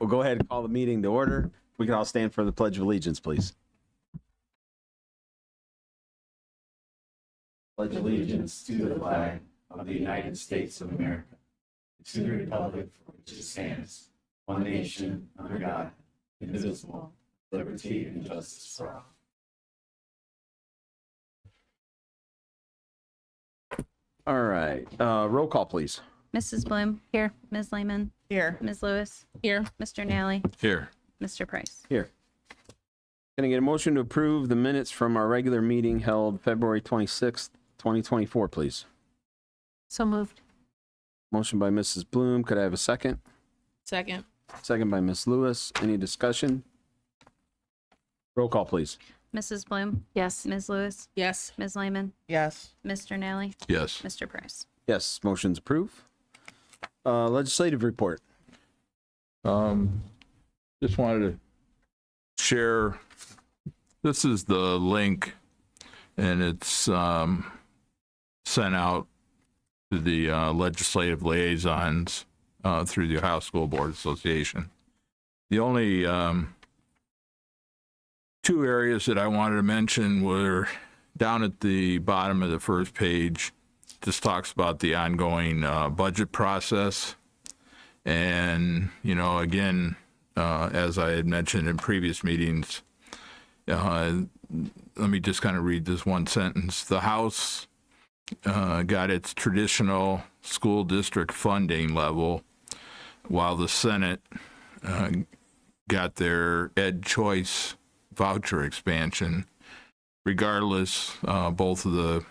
we'll go ahead and call the meeting to order. We can all stand for the Pledge of Allegiance, please. Pledge allegiance to the flag of the United States of America, to the republic for which it stands, one nation, under God, indivisible, liberty and justice for all. All right, roll call, please. Mrs. Bloom. Here. Ms. Lehman. Here. Ms. Lewis. Here. Mr. Nally. Here. Mr. Price. Here. Can I get a motion to approve the minutes from our regular meeting held February 26th, 2024, please? So moved. Motion by Mrs. Bloom. Could I have a second? Second. Second by Ms. Lewis. Any discussion? Roll call, please. Mrs. Bloom. Yes. Ms. Lewis. Yes. Ms. Lehman. Yes. Mr. Nally. Yes. Mr. Price. Yes, motion's approved. Legislative report. Just wanted to share, this is the link, and it's sent out to the legislative liaisons through the Ohio School Board Association. The only two areas that I wanted to mention were down at the bottom of the first page. Just talks about the ongoing budget process. And, you know, again, as I had mentioned in previous meetings, let me just kind of read this one sentence. The House got its traditional school district funding level, while the Senate got their ed choice voucher expansion. Regardless, both of the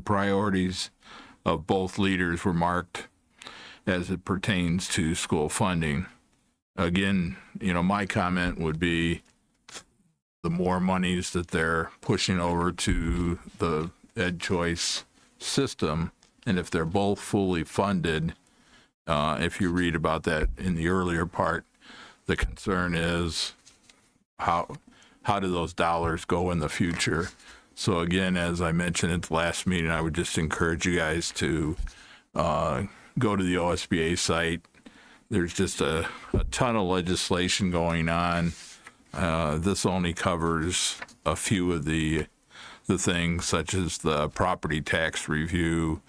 priorities of both leaders were marked as it pertains to school funding. Again, you know, my comment would be the more monies that they're pushing over to the ed choice system, and if they're both fully funded, if you read about that in the earlier part, the concern is how do those dollars go in the future? So again, as I mentioned at the last meeting, I would just encourage you guys to go to the OSBA site. There's just a ton of legislation going on. This only covers a few of the things, such as the property tax review.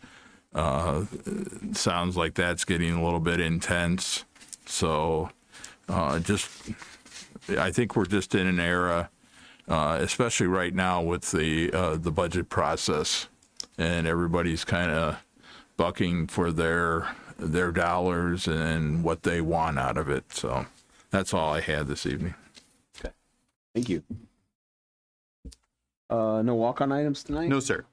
Sounds like that's getting a little bit intense. So I think we're just in an era, especially right now with the budget process, and everybody's kind of bucking for their dollars and what they want out of it. So that's all I had this evening. Okay, thank you. No walk-on items tonight? No, sir.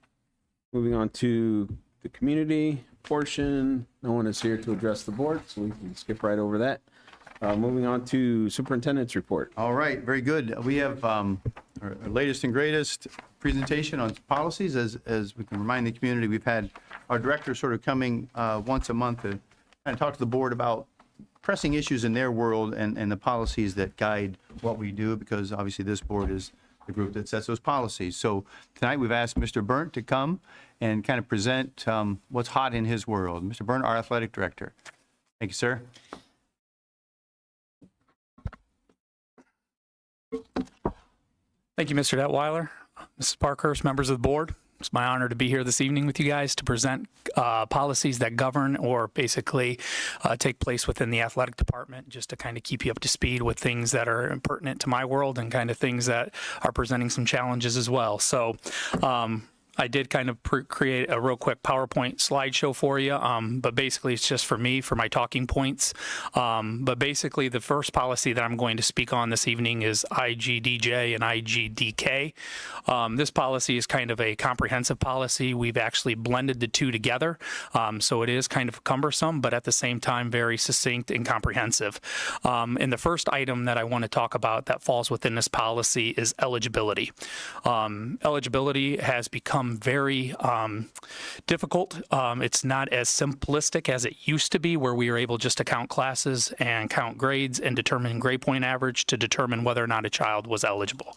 Moving on to the community portion. No one is here to address the board, so we can skip right over that. Moving on to superintendent's report. All right, very good. We have our latest and greatest presentation on policies. As we can remind the community, we've had our director sort of coming once a month to kind of talk to the board about pressing issues in their world and the policies that guide what we do, because obviously this board is the group that sets those policies. So tonight we've asked Mr. Burnt to come and kind of present what's hot in his world. Mr. Burnt, our athletic director. Thank you, sir. Thank you, Mr. Detweiler, Mrs. Parkhurst, members of the board. It's my honor to be here this evening with you guys to present policies that govern or basically take place within the athletic department, just to kind of keep you up to speed with things that are pertinent to my world and kind of things that are presenting some challenges as well. So I did kind of create a real quick PowerPoint slideshow for you, but basically it's just for me, for my talking points. But basically the first policy that I'm going to speak on this evening is IGDJ and IGDK. This policy is kind of a comprehensive policy. We've actually blended the two together, so it is kind of cumbersome, but at the same time very succinct and comprehensive. And the first item that I want to talk about that falls within this policy is eligibility. Eligibility has become become very difficult. It's not as simplistic as it used to be, where we were able just to count classes and count grades and determine grade point average to determine whether or not a child was eligible.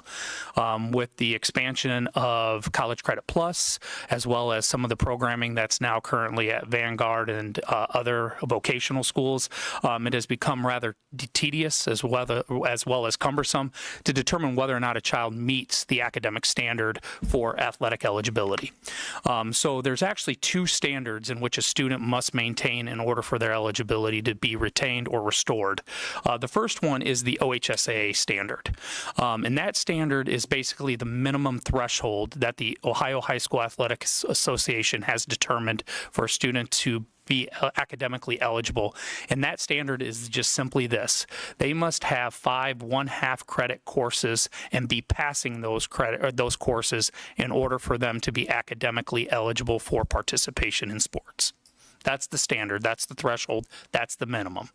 With the expansion of College Credit Plus, as well as some of the programming that's now currently at Vanguard and other vocational schools, it has become rather tedious as well as cumbersome to determine whether or not a child meets the academic standard for athletic eligibility. So there's actually two standards in which a student must maintain in order for their eligibility to be retained or restored. The first one is the OHSAA standard. And that standard is basically the minimum threshold that the Ohio High School Athletics Association has determined for a student to be academically eligible. And that standard is just simply this: they must have 5 1/2 credit courses and be passing those courses in order for them to be academically eligible for participation in sports. That's the standard, that's the threshold, that's the minimum.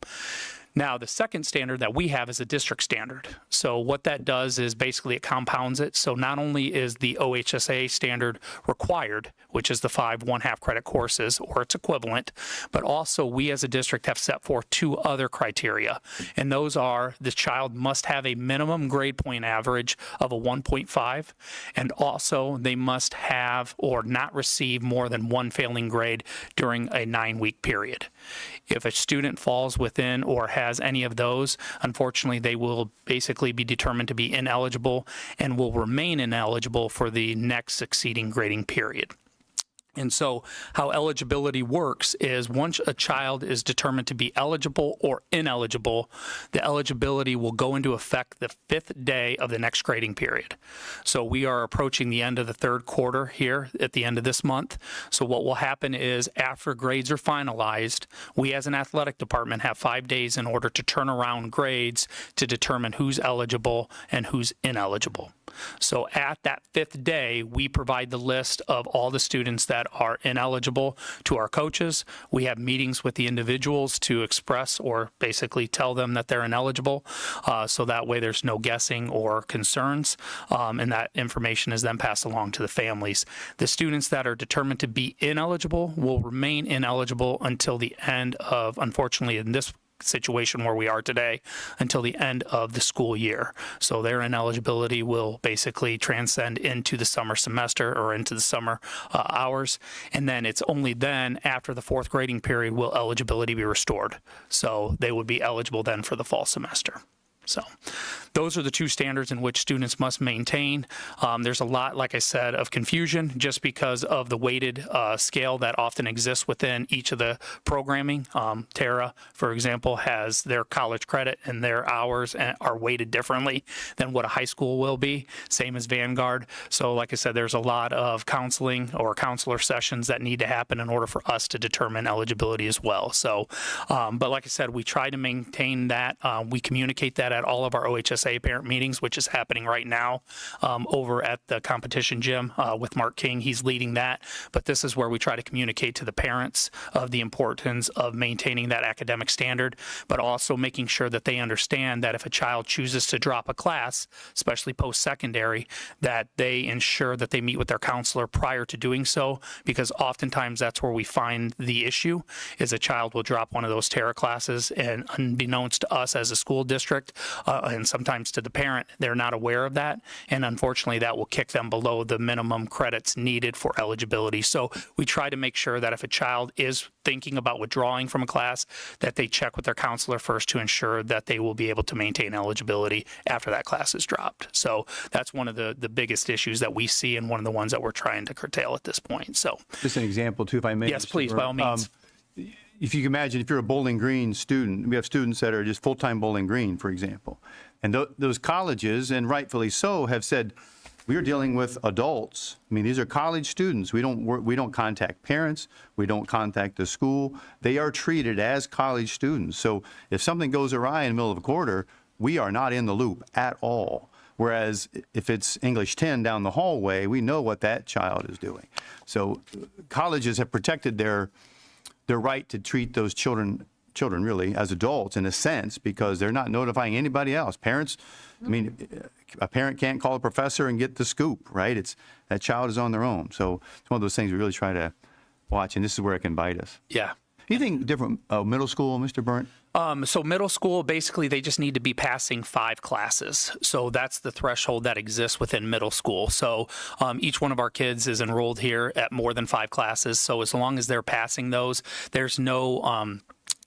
Now, the second standard that we have is a district standard. So what that does is basically it compounds it. So not only is the OHSAA standard required, which is the 5 1/2 credit courses or its equivalent, but also we as a district have set forth 2 other criteria. And those are: the child must have a minimum grade point average of a 1.5, and also they must have or not receive more than 1 failing grade during a 9-week period. If a student falls within or has any of those, unfortunately, they will basically be determined to be ineligible and will remain ineligible for the next succeeding grading period. And so how eligibility works is once a child is determined to be eligible or ineligible, the eligibility will go into effect the 5th day of the next grading period. So we are approaching the end of the 3rd quarter here at the end of this month. So what will happen is after grades are finalized, we as an athletic department have 5 days in order to turn around grades to determine who's eligible and who's ineligible. So at that 5th day, we provide the list of all the students that are ineligible to our coaches. We have meetings with the individuals to express or basically tell them that they're ineligible, so that way there's no guessing or concerns, and that information is then passed along to the families. The students that are determined to be ineligible will remain ineligible until the end of, unfortunately in this situation where we are today, until the end of the school year. So their ineligibility will basically transcend into the summer semester or into the summer hours. And then it's only then after the 4th grading period will eligibility be restored. So they would be eligible then for the fall semester. So those are the 2 standards in which students must maintain. There's a lot, like I said, of confusion just because of the weighted scale that often exists within each of the programming. Tara, for example, has their college credit and their hours are weighted differently than what a high school will be, same as Vanguard. So like I said, there's a lot of counseling or counselor sessions that need to happen in order for us to determine eligibility as well. So, but like I said, we try to maintain that. We communicate that at all of our OHSA parent meetings, which is happening right now over at the competition gym with Mark King. He's leading that. But this is where we try to communicate to the parents of the importance of maintaining that academic standard, but also making sure that they understand that if a child chooses to drop a class, especially post-secondary, that they ensure that they meet with their counselor prior to doing so, because oftentimes that's where we find the issue, is a child will drop one of those Terra classes, and unbeknownst to us as a school district, and sometimes to the parent, they're not aware of that. And unfortunately, that will kick them below the minimum credits needed for eligibility. So we try to make sure that if a child is thinking about withdrawing from a class, that they check with their counselor first to ensure that they will be able to maintain eligibility after that class is dropped. So that's one of the biggest issues that we see, and one of the ones that we're trying to curtail at this point. So Just an example, too, if I may. yes, Mr. please, by all means. If you can imagine, if you're a Bowling Green student, we have students that are just full-time Bowling Green, for example. And those colleges, and rightfully so, have said, we are dealing with adults. I mean, these are college students. We don't contact parents. We don't contact the school. They are treated as college students. So if something goes awry in the middle of a quarter, we are not in the loop at all. Whereas if it's English 10 down the hallway, we know what that child is doing. So colleges have protected their right to treat those children children really as adults in a sense, because they're not notifying anybody else. Parents, I mean, a parent can't call a professor and get the scoop, right? It's that child is on their own. So it's one of those things we really try to watch, and this is where it can bite us. Yeah. Anything different, middle school, Mr. Burnt? So middle school, basically, they just need to be passing 5 classes. So that's the threshold that exists within middle school. So each one of our kids is enrolled here at more than 5 classes. So as long as they're passing those, there's no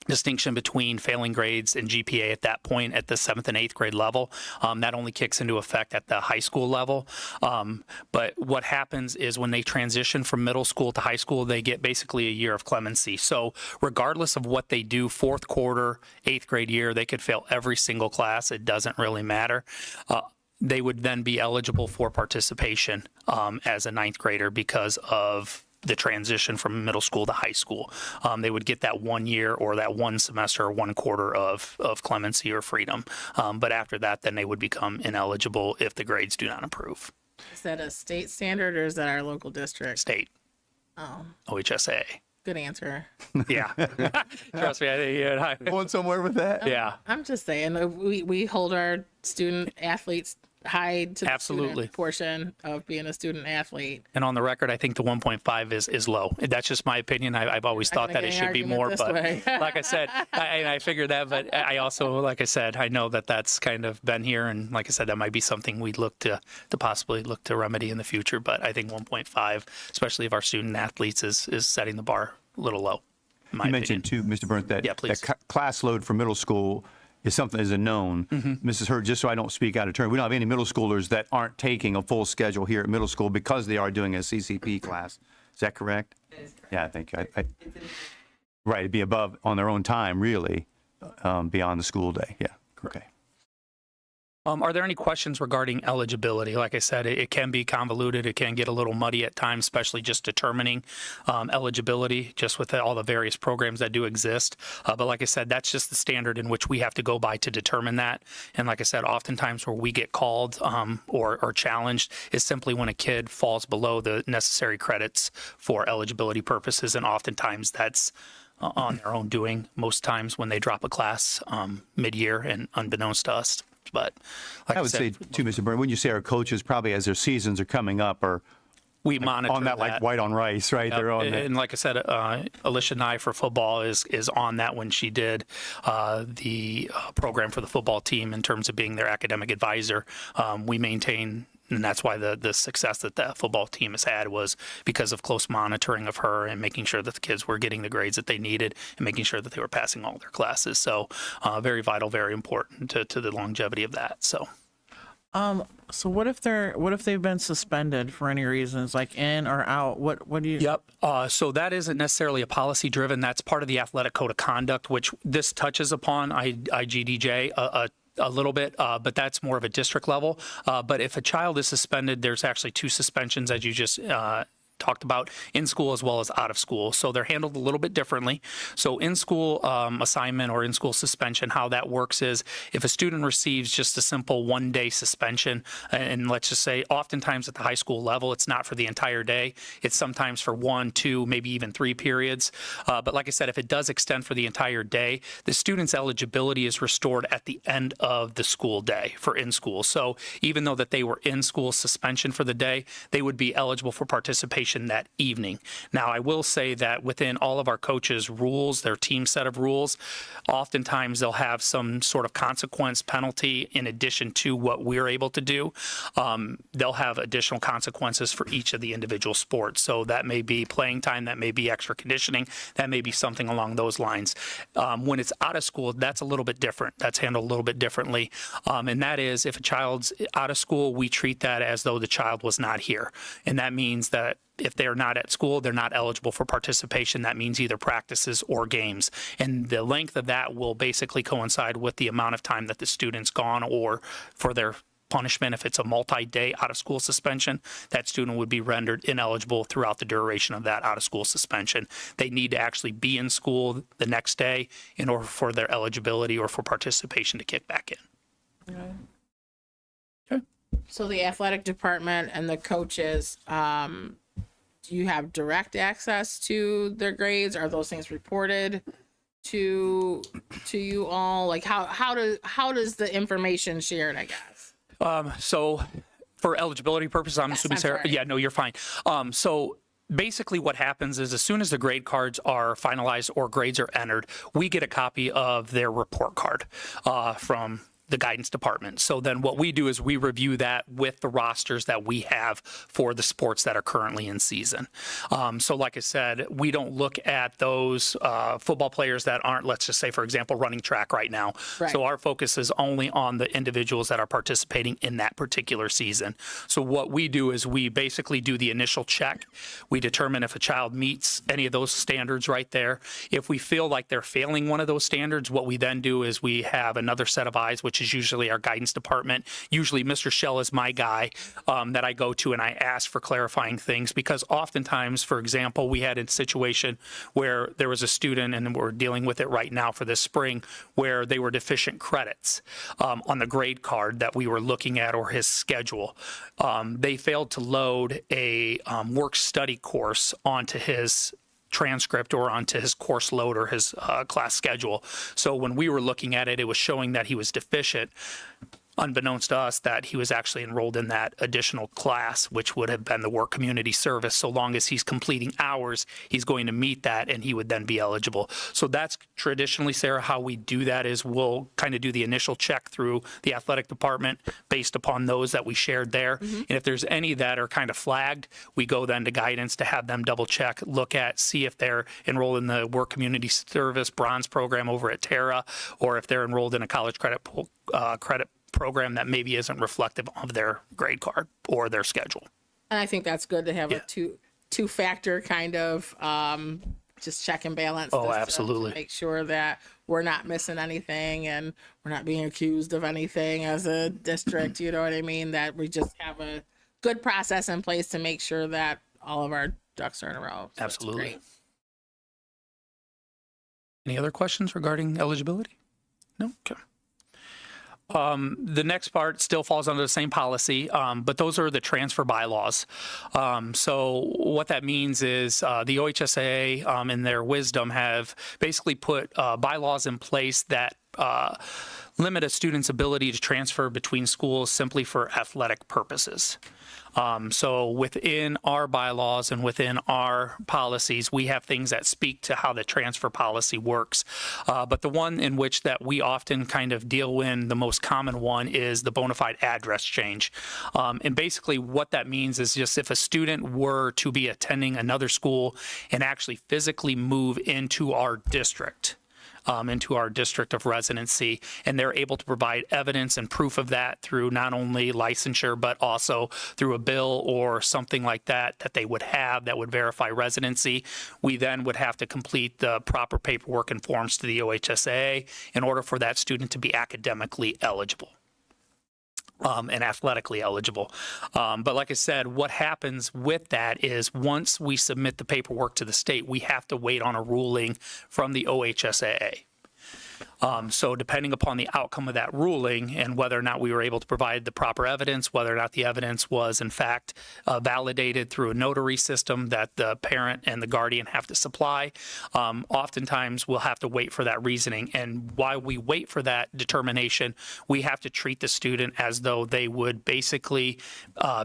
distinction between failing grades and GPA at that point at the 7th and 8th grade level. That only kicks into effect at the high school level. But what happens is when they transition from middle school to high school, they get basically a year of clemency. So regardless of what they do, 4th quarter, 8th grade year, they could fail every single class. It doesn't really matter. They would then be eligible for participation as a 9th grader because of the transition from middle school to high school. They would get that 1 year or that 1 semester or 1 quarter of clemency or freedom. But after that, then they would become ineligible if the grades do not improve. Is that a state standard or is that our local district? State. Oh, OHSA. good answer. Yeah. Trust me, I think yeah. Going somewhere with that? Yeah. I'm just saying, we hold our student athletes high to the Absolutely. student portion of being a student athlete. And on the record, I think the 1.5 is low. That's just my opinion. I've always thought that it should be more, but like I said, I figured that, but I also, like I said, I know that that's kind of been here. And like I said, that might be something we'd look to possibly look to remedy in the future. But I think 1.5, especially if our student athletes is setting the bar a little low. In my You opinion. mentioned too, Mr. Burnt, that, Yeah, please. that class load for middle school is something is a known. Mrs. Hurd, just so I don't speak out of turn, we don't have any middle schoolers that aren't taking a full schedule here at middle school because they are doing a CCP class. Is that correct? That is correct. Yeah, I think right, it'd be above on their own time, really, beyond the school day. Yeah, okay. Are there any questions regarding eligibility? Like I said, it can be convoluted. It can get a little muddy at times, especially just determining eligibility, just with all the various programs that do exist. But like I said, that's just the standard in which we have to go by to determine that. And like I said, oftentimes where we get called or challenged is simply when a kid falls below the necessary credits for eligibility purposes. And oftentimes that's on their own doing, most times when they drop a class mid-year and unbeknownst to us. But like I would say too, Mr. Burnt, when you say our coaches, probably as their seasons are coming up, are we monitor on that like white on rice, right? They're on that. And like I said, Alicia Nye for football is on that when she did the program for the football team in terms of being their academic advisor. We maintain, and that's why the success that the football team has had was because of close monitoring of her and making sure that the kids were getting the grades that they needed and making sure that they were passing all their classes. So very vital, very important to the longevity of that. So. So what if they've been suspended for any reasons, like in or out? What do you? Yep. So that isn't necessarily a policy driven. That's part of the athletic code of conduct, which this touches upon IGDJ a little bit, but that's more of a district level. But if a child is suspended, there's actually 2 suspensions, as you just talked about, in school as well as out of school. So they're handled a little bit differently. So in school assignment or in school suspension, how that works is if a student receives just a simple 1-day suspension, and let's just say oftentimes at the high school level, it's not for the entire day. It's sometimes for 1, 2, maybe even 3 periods. But like I said, if it does extend for the entire day, the student's eligibility is restored at the end of the school day for in school. So even though that they were in school suspension for the day, they would be eligible for participation that evening. Now, I will say that within all of our coaches' rules, their team set of rules, oftentimes they'll have some sort of consequence penalty in addition to what we're able to do. They'll have additional consequences for each of the individual sports. So that may be playing time, that may be extra conditioning, that may be something along those lines. When it's out of school, that's a little bit different. That's handled a little bit differently. And that is if a child's out of school, we treat that as though the child was not here. And that means that if they're not at school, they're not eligible for participation. That means either practices or games. And the length of that will basically coincide with the amount of time that the student's gone, or for their punishment, if it's a multi-day out-of-school suspension, that student would be rendered ineligible throughout the duration of that out-of-school suspension. They need to actually be in school the next day in order for their eligibility or for participation to kick back in. Okay. So the athletic department and the coaches, do you have direct access to their grades? Are those things reported to you all? Like how does the information shared, I guess? So for eligibility purposes, I'm assuming, I'm Sarah, sorry. yeah, no, you're fine. So basically what happens is as soon as the grade cards are finalized or grades are entered, we get a copy of their report card from the guidance department. So then what we do is we review that with the rosters that we have for the sports that are currently in season. So like I said, we don't look at those football players that aren't, let's just say, for example, running track right now. Right. So our focus is only on the individuals that are participating in that particular season. So what we do is we basically do the initial check. We determine if a child meets any of those standards right there. If we feel like they're failing one of those standards, what we then do is we have another set of eyes, which is usually our guidance department. Usually Mr. Shell is my guy that I go to and I ask for clarifying things, because oftentimes, for example, we had a situation where there was a student, and we're dealing with it right now for this spring, where they were deficient credits on the grade card that we were looking at, or his schedule. They failed to load a work study course onto his transcript or onto his course load or his class schedule. So when we were looking at it, it was showing that he was deficient, unbeknownst to us that he was actually enrolled in that additional class, which would have been the work community service. So long as he's completing hours, he's going to meet that and he would then be eligible. So that's traditionally, Sarah, how we do that is we'll kind of do the initial check through the athletic department based upon those that we shared there. And if there's any that are kind of flagged, we go then to guidance to have them double check, look at, see if they're enrolled in the work community service bronze program over at Terra, or if they're enrolled in a college credit program that maybe isn't reflective of their grade card or their schedule. And I think that's good to have Yeah. a two-factor kind of just check and balance. Oh, system absolutely. To make sure that we're not missing anything and we're not being accused of anything as a district, you know what I mean? That we just have a good process in place to make sure that all of our ducks are in a row. So it's Absolutely. great. Any other questions regarding eligibility? No? Okay. The next part still falls under the same policy, but those are the transfer bylaws. So what that means is the OHSAA, in their wisdom, have basically put bylaws in place that limit a student's ability to transfer between schools simply for athletic purposes. So within our bylaws and within our policies, we have things that speak to how the transfer policy works. But the one in which that we often kind of deal in, the most common one, is the bona fide address change. And basically what that means is just if a student were to be attending another school and actually physically move into our district, of residency, and they're able to provide evidence and proof of that through not only licensure, but also through a bill or something like that that they would have that would verify residency. We then would have to complete the proper paperwork and forms to the OHSAA in order for that student to be academically eligible. And athletically eligible. But like I said, what happens with that is once we submit the paperwork to the state, we have to wait on a ruling from the OHSAA. So depending upon the outcome of that ruling and whether or not we were able to provide the proper evidence, whether or not the evidence was in fact validated through a notary system that the parent and the guardian have to supply, oftentimes we'll have to wait for that reasoning. And while we wait for that determination, we have to treat the student as though they would basically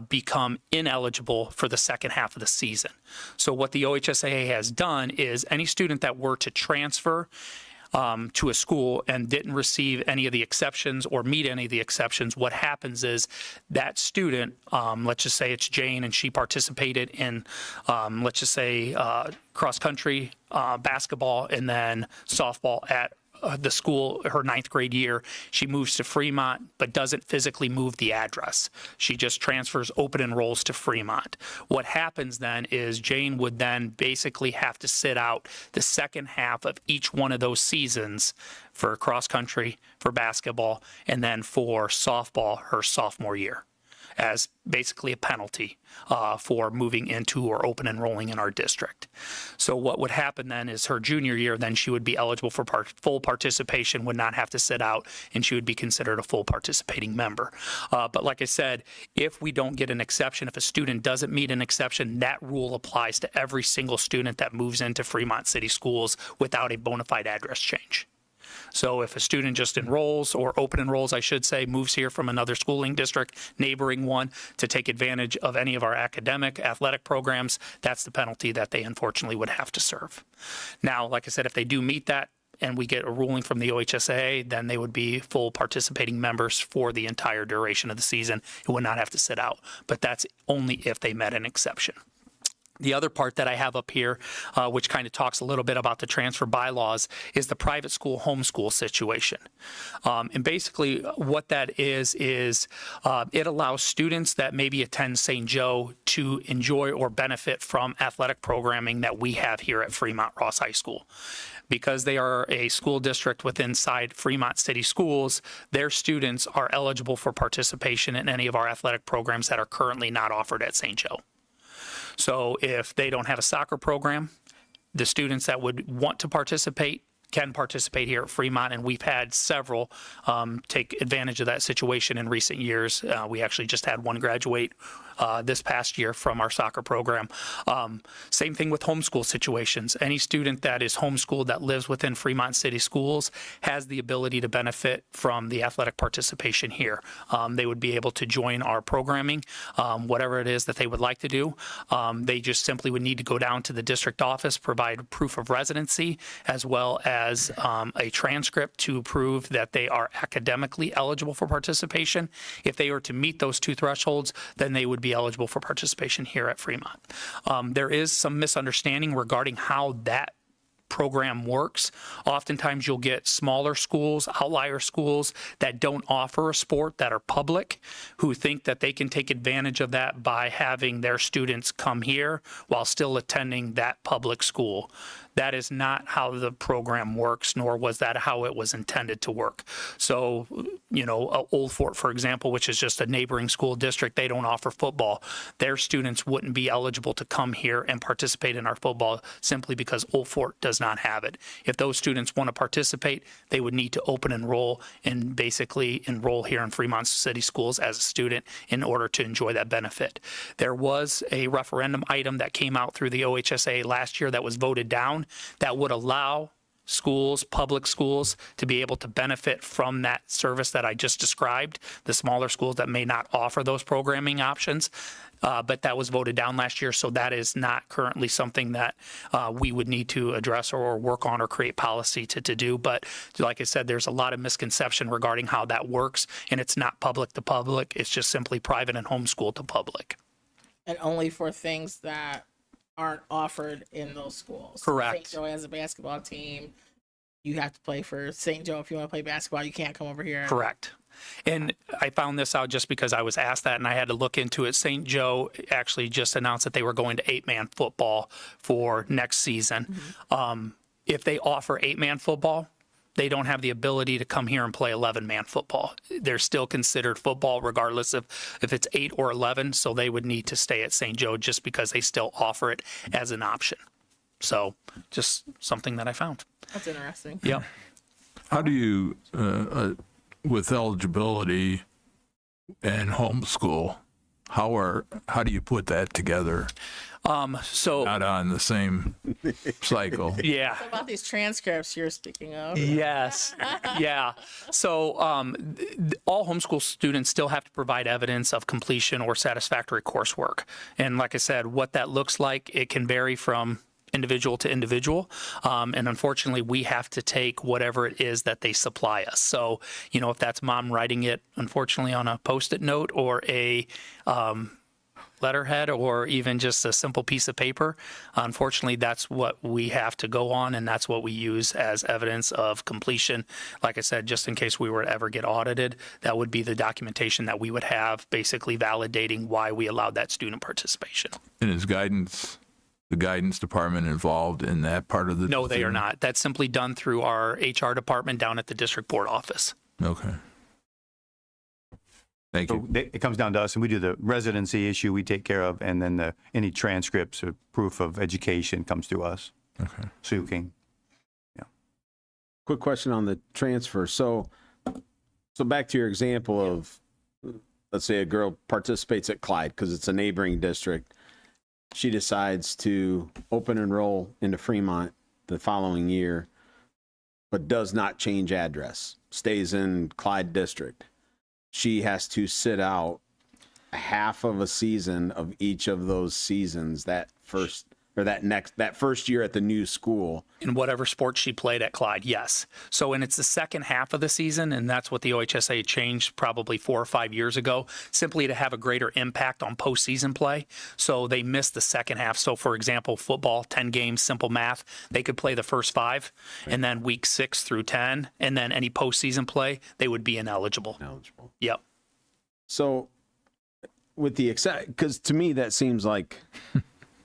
become ineligible for the second half of the season. So what the OHSAA has done is any student that were to transfer to a school and didn't receive any of the exceptions or meet any of the exceptions, what happens is that student, let's just say it's Jane and she participated in, let's just say cross country, basketball, and then softball at the school her 9th grade year. She moves to Fremont, but doesn't physically move the address. She just transfers, open enrolls to Fremont. What happens then is Jane would then basically have to sit out the second half of each one of those seasons for cross country, for basketball, and then for softball her sophomore year. as basically a penalty for moving into or open enrolling in our district. So what would happen then is her junior year, then she would be eligible for full participation, would not have to sit out, and she would be considered a full participating member. But like I said, if we don't get an exception, if a student doesn't meet an exception, that rule applies to every single student that moves into Fremont City Schools without a bona fide address change. So if a student just enrolls, or open enrolls, I should say, moves here from another schooling district, neighboring one, to take advantage of any of our academic, athletic programs, that's the penalty that they unfortunately would have to serve. Now, like I said, if they do meet that and we get a ruling from the OHSAA, then they would be full participating members for the entire duration of the season. It would not have to sit out, but that's only if they met an exception. The other part that I have up here, which kind of talks a little bit about the transfer bylaws, is the private school homeschool situation. And basically what that is it allows students that maybe attend St. Joe to enjoy or benefit from athletic programming that we have here at Fremont Ross High School. Because they are a school district within inside Fremont City Schools, their students are eligible for participation in any of our athletic programs that are currently not offered at St. Joe. So if they don't have a soccer program, the students that would want to participate can participate here at Fremont, and we've had several take advantage of that situation in recent years. We actually just had one graduate this past year from our soccer program. Same thing with homeschool situations. Any student that is homeschooled that lives within Fremont City Schools has the ability to benefit from the athletic participation here. They would be able to join our programming, whatever it is that they would like to do. They just simply would need to go down to the district office, provide proof of residency, as well as a transcript to prove that they are academically eligible for participation. If they were to meet those two thresholds, then they would be eligible for participation here at Fremont. There is some misunderstanding regarding how that program works. Oftentimes you'll get smaller schools, outlier schools that don't offer a sport, that are public, who think that they can take advantage of that by having their students come here while still attending that public school. That is not how the program works, nor was that how it was intended to work. So, Old Fort, for example, which is just a neighboring school district, they don't offer football. Their students wouldn't be eligible to come here and participate in our football simply because Old Fort does not have it. If those students want to participate, they would need to open enroll and basically enroll here in Fremont City Schools as a student in order to enjoy that benefit. There was a referendum item that came out through the OHSAA last year that was voted down that would allow schools, public schools, to be able to benefit from that service that I just described, the smaller schools that may not offer those programming options. But that was voted down last year, so that is not currently something that we would need to address or work on or create policy to do. But like I said, there's a lot of misconception regarding how that works, and it's not public to public. It's just simply private and homeschool to public. And only for things that aren't offered in those schools. Correct. St. Joe has a basketball team. You have to play for St. Joe. If you want to play basketball, you can't come over here. Correct. And I found this out just because I was asked that and I had to look into it. St. Joe actually just announced that they were going to 8-man football for next season. Mm-hmm. If they offer 8-man football, they don't have the ability to come here and play 11-man football. They're still considered football regardless of if it's 8 or 11, so they would need to stay at St. Joe just because they still offer it as an option. So just something that I found. That's interesting. Yep. How do you, with eligibility and homeschool, how do you put that together? So Not on the same cycle. yeah. What about these transcripts you're speaking of? Yes. Yeah. So all homeschool students still have to provide evidence of completion or satisfactory coursework. And like I said, what that looks like, it can vary from individual to individual. And unfortunately, we have to take whatever it is that they supply us. So, if that's mom writing it, unfortunately, on a Post-it note or a letterhead or even just a simple piece of paper, unfortunately, that's what we have to go on, and that's what we use as evidence of completion. Like I said, just in case we were to ever get audited, that would be the documentation that we would have, basically validating why we allowed that student participation. And is the guidance department involved in that part of the No, they are decision? not. That's simply done through our HR department down at the district board office. Okay. Thank So you. it comes down to us, and we do the residency issue we take care of, and then any transcripts or proof of education comes to us. Okay. Sue King. Quick question on the transfer. So back to your example of, let's say a girl participates at Clyde because it's a neighboring district. She decides to open enroll into Fremont the following year, but does not change address, stays in Clyde district. She has to sit out half of a season of each of those seasons, that first year at the new school. In whatever sport she played at Clyde, yes. So, and it's the second half of the season, and that's what the OHSA changed probably 4 or 5 years ago, simply to have a greater impact on postseason play. So they missed the second half. So, for example, football, 10 games, simple math, they could play the first 5, and then week 6 through 10, and then any postseason play, they would be ineligible. Yep. So with the because to me that seems like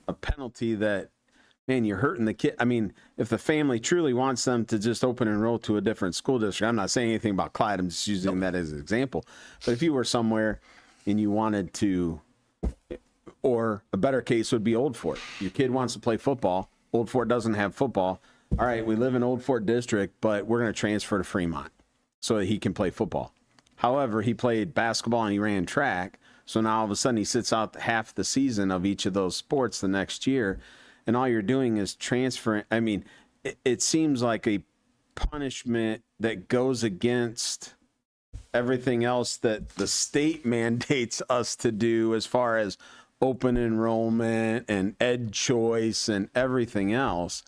a penalty that, man, you're hurting the kid. I mean, if the family truly wants them to just open and enroll to a different school district, I'm not saying anything about Clyde, I'm just using that as an example. But if you were somewhere and you wanted to, or a better case would be Old Fort. Your kid wants to play football. Old Fort doesn't have football. All right, we live in Old Fort District, but we're going to transfer to Fremont so that he can play football. However, he played basketball and he ran track. So now all of a sudden he sits out half the season of each of those sports the next year. And all you're doing is transferring. I mean, it seems like a punishment that goes against everything else that the state mandates us to do as far as open enrollment and ed choice and everything else.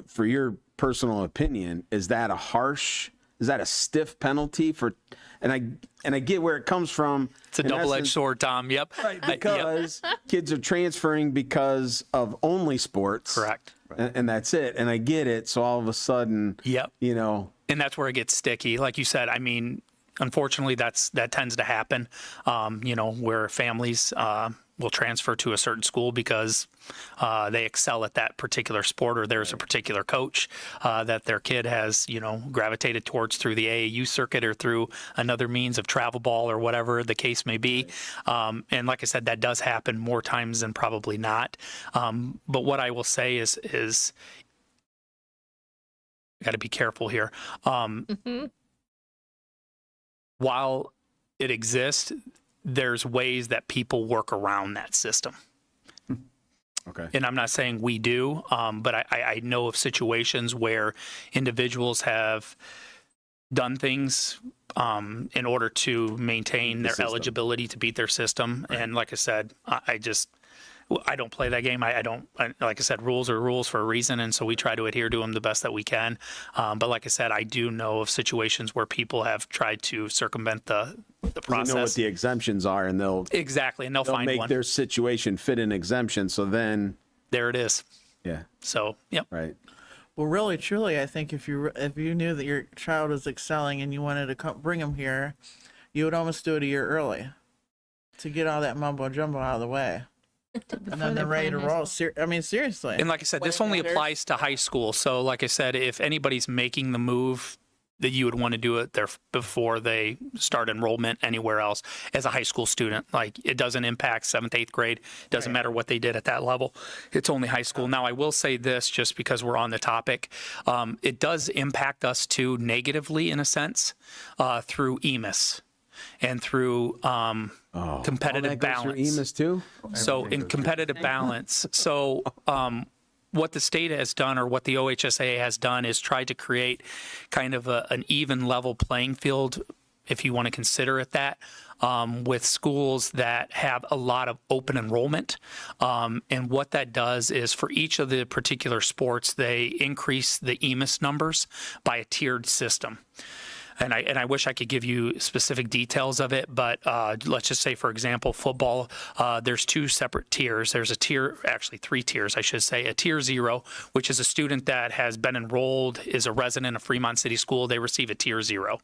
For your personal opinion, is that a stiff penalty for, and I get where it comes from. It's a double-edged sword, Tom. Yep. Right, because kids are transferring because of only sports. Correct. And that's it. And I get it. So all of a sudden, Yep. you know, And that's where it gets sticky. Like you said, I mean, unfortunately, that tends to happen, where families will transfer to a certain school because they excel at that particular sport, or there's a particular coach that their kid has, gravitated towards through the AAU circuit or through another means of travel ball or whatever the case may be. And like I said, that does happen more times than probably not. But what I will say is got to be careful here. While it exists, there's ways that people work around that system. okay. And I'm not saying we do, but I know of situations where individuals have done things in order to maintain their eligibility to beat their system. Right. And like I said, I don't play that game. Like I said, rules are rules for a reason. And so we try to adhere to them the best that we can. But like I said, I do know of situations where people have tried to circumvent the process. You know what the exemptions are, and they'll find make one. their situation fit an exemption. So then There it is. yeah, So, yep. right. Well, really, truly, I think if you knew that your child was excelling and you wanted to bring him here, you would almost do it a year early to get all that mumbo jumbo out of the way. And then they're ready to roll. Seriously. And like I said, this only applies to high school. So like I said, if anybody's making the move, that you would want to do it there before they start enrollment anywhere else as a high school student. Like, it doesn't impact 7th, 8th grade. It doesn't matter what they did at that level. It's only high school. Now, I will say this, just because we're on the topic, it does impact us too negatively in a sense through EMIS and through competitive balance. EMIS too? So in competitive balance, what the state has done, or what the OHSA has done, is tried to create kind of an even level playing field, if you want to consider it that, with schools that have a lot of open enrollment. And what that does is, for each of the particular sports, they increase the EMIS numbers by a tiered system. And I wish I could give you specific details of it, but let's just say, for example, football, there's 2 separate tiers. There's a tier, actually 3 tiers, I should say. A tier 0, which is a student that has been enrolled, is a resident of Fremont City School, they receive a tier 0.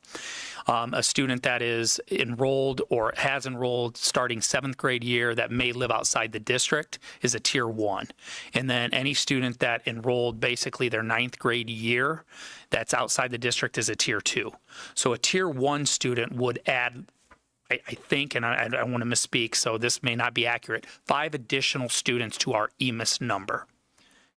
A student that is enrolled or has enrolled starting 7th grade year that may live outside the district is a tier 1. And then any student that enrolled basically their 9th grade year that's outside the district is a tier 2. So a tier 1 student would add I think, and I don't want to misspeak, so this may not be accurate, 5 additional students to our EMIS number.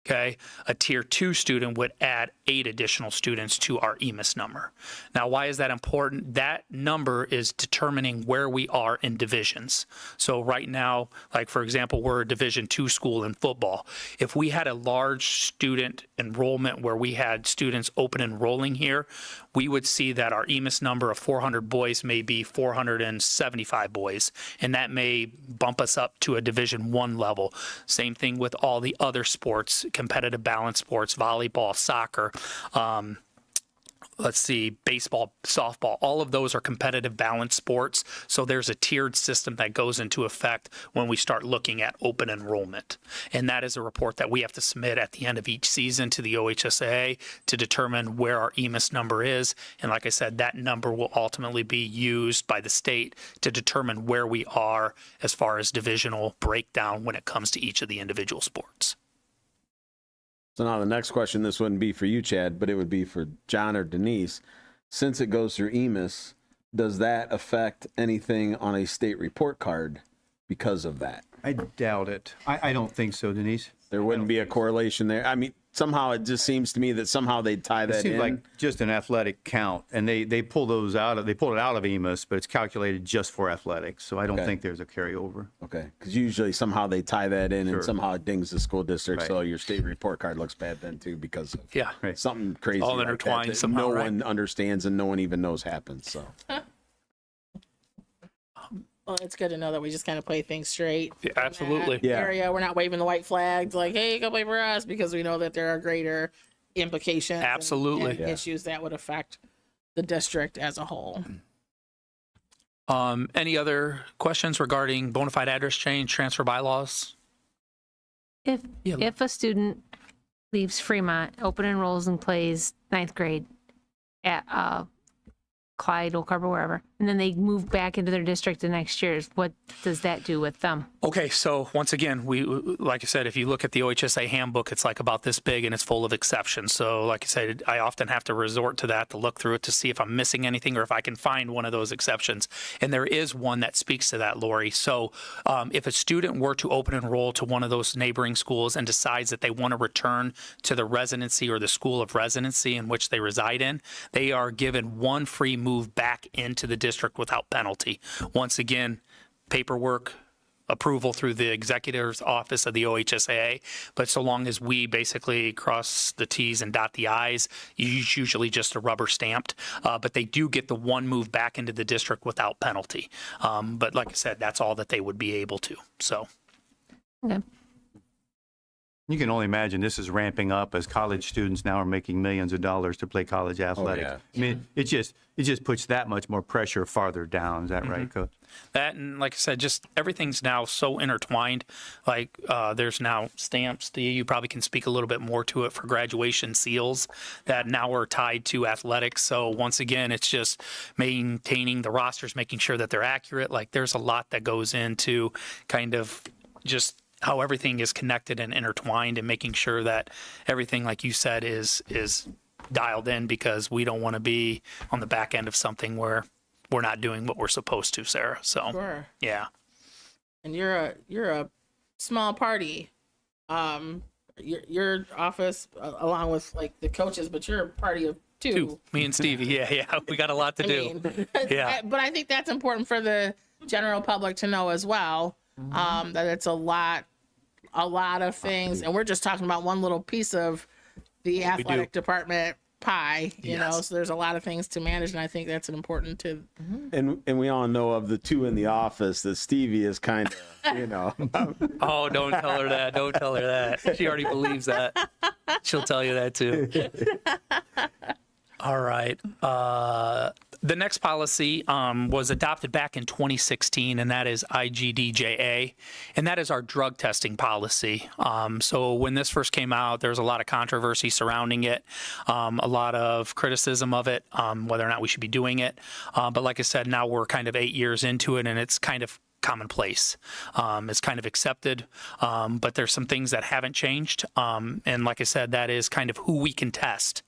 Okay, a tier 2 student would add 8 additional students to our EMIS number. Now, why is that important? That number is determining where we are in divisions. So right now, like for example, we're a Division 2 school in football. If we had a large student enrollment where we had students open enrolling here, we would see that our EMIS number of 400 boys may be 475 boys, and that may bump us up to a Division 1 level. Same thing with all the other sports, competitive balance sports, volleyball, soccer, let's see, baseball, softball, all of those are competitive balance sports. So there's a tiered system that goes into effect when we start looking at open enrollment. And that is a report that we have to submit at the end of each season to the OHSAA to determine where our EMIS number is. And like I said, that number will ultimately be used by the state to determine where we are as far as divisional breakdown when it comes to each of the individual sports. So now the next question, this wouldn't be for you, Chad, but it would be for John or Denise. Since it goes through EMIS, does that affect anything on a state report card because of that? I doubt it. I don't think so, Denise. There wouldn't be a correlation there. I mean, somehow it just seems to me that somehow they'd tie It that seems in. like just an athletic count, and they pull those out of, they pulled it out of EMIS, but it's calculated just for athletics. So I don't Okay. think there's a carryover. Okay, because usually somehow they tie that in Sure. and somehow it dings the school district, Right. so your state report card looks bad then too because of Yeah. Right. something crazy All like that intertwined that somehow, no right? one understands and no one even knows happens. So Well, it's good to know that we just kind of play things straight. Yeah, in that absolutely. Yeah. Area, we're not waving the white flags like, "Hey, go play for us," because we know that there are greater implications, and- Absolutely. and Yeah. issues that would affect the district as a whole. Any other questions regarding bona fide address change, transfer bylaws? If Yeah. if a student leaves Fremont, open enrolls and plays 9th grade at Clyde, Oak Harbor, wherever, and then they move back into their district the next year, what does that do with them? Okay, so once again, we like I said, if you look at the OHSA handbook, it's like about this big and it's full of exceptions. So like I said, I often have to resort to that to look through it to see if I'm missing anything or if I can find one of those exceptions. And there is one that speaks to that, Lori. So if a student were to open enroll to one of those neighboring schools and decides that they want to return to the residency or the school of residency in which they reside in, they are given one free move back into the district without penalty. Once again, paperwork, approval through the executive's office of the OHSAA, but so long as we basically cross the T's and dot the I's, it's usually just a rubber stamped, but they do get the one move back into the district without penalty. But like I said, that's all that they would be able to, so. Okay. You can only imagine this is ramping up as college students now are making millions of dollars to play college athletics. yeah. I mean, it just puts that much more pressure farther down. Is that right, Coach? That, and like I said, just everything's now so intertwined. Like there's now stamps. You probably can speak a little bit more to it for graduation seals that now are tied to athletics. So once again, it's just maintaining the rosters, making sure that they're accurate. Like there's a lot that goes into kind of just how everything is connected and intertwined, and making sure that everything, like you said, is dialed in, because we don't want to be on the back end of something where we're not doing what we're supposed to, Sarah. So, Sure. yeah. And you're a small party. Your office, along with like the coaches, but you're a party of two. Me and Stevie. Yeah. We got a lot to do. Yeah. But I think that's important for the general public to know as well. That it's a lot of things, and we're just talking about one little piece of the athletic department pie, you know, so there's a lot of things to manage, and I think that's an important to. and we all know of the two in the office that Stevie is kind of, you know. Oh, don't tell her that. Don't tell her that. She already believes that. She'll tell you that too. All right. The next policy was adopted back in 2016, and that is IGDJA, and that is our drug testing policy. So when this first came out, there was a lot of controversy surrounding it, a lot of criticism of it, whether or not we should be doing it. But like I said, now we're kind of 8 years into it, and it's kind of commonplace. It's kind of accepted, but there's some things that haven't changed. And like I said, that is kind of who we can test.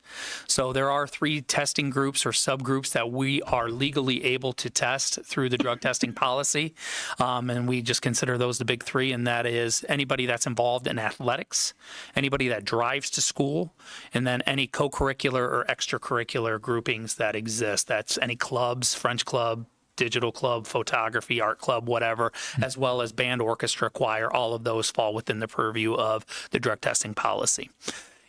So there are 3 testing groups or subgroups that we are legally able to test through the drug testing policy. And we just consider those the big 3. And that is anybody that's involved in athletics, anybody that drives to school, and then any co-curricular or extracurricular groupings that exist. That's any clubs, French club, digital club, photography, art club, whatever, as well as band, orchestra, choir. All of those fall within the purview of the drug testing policy.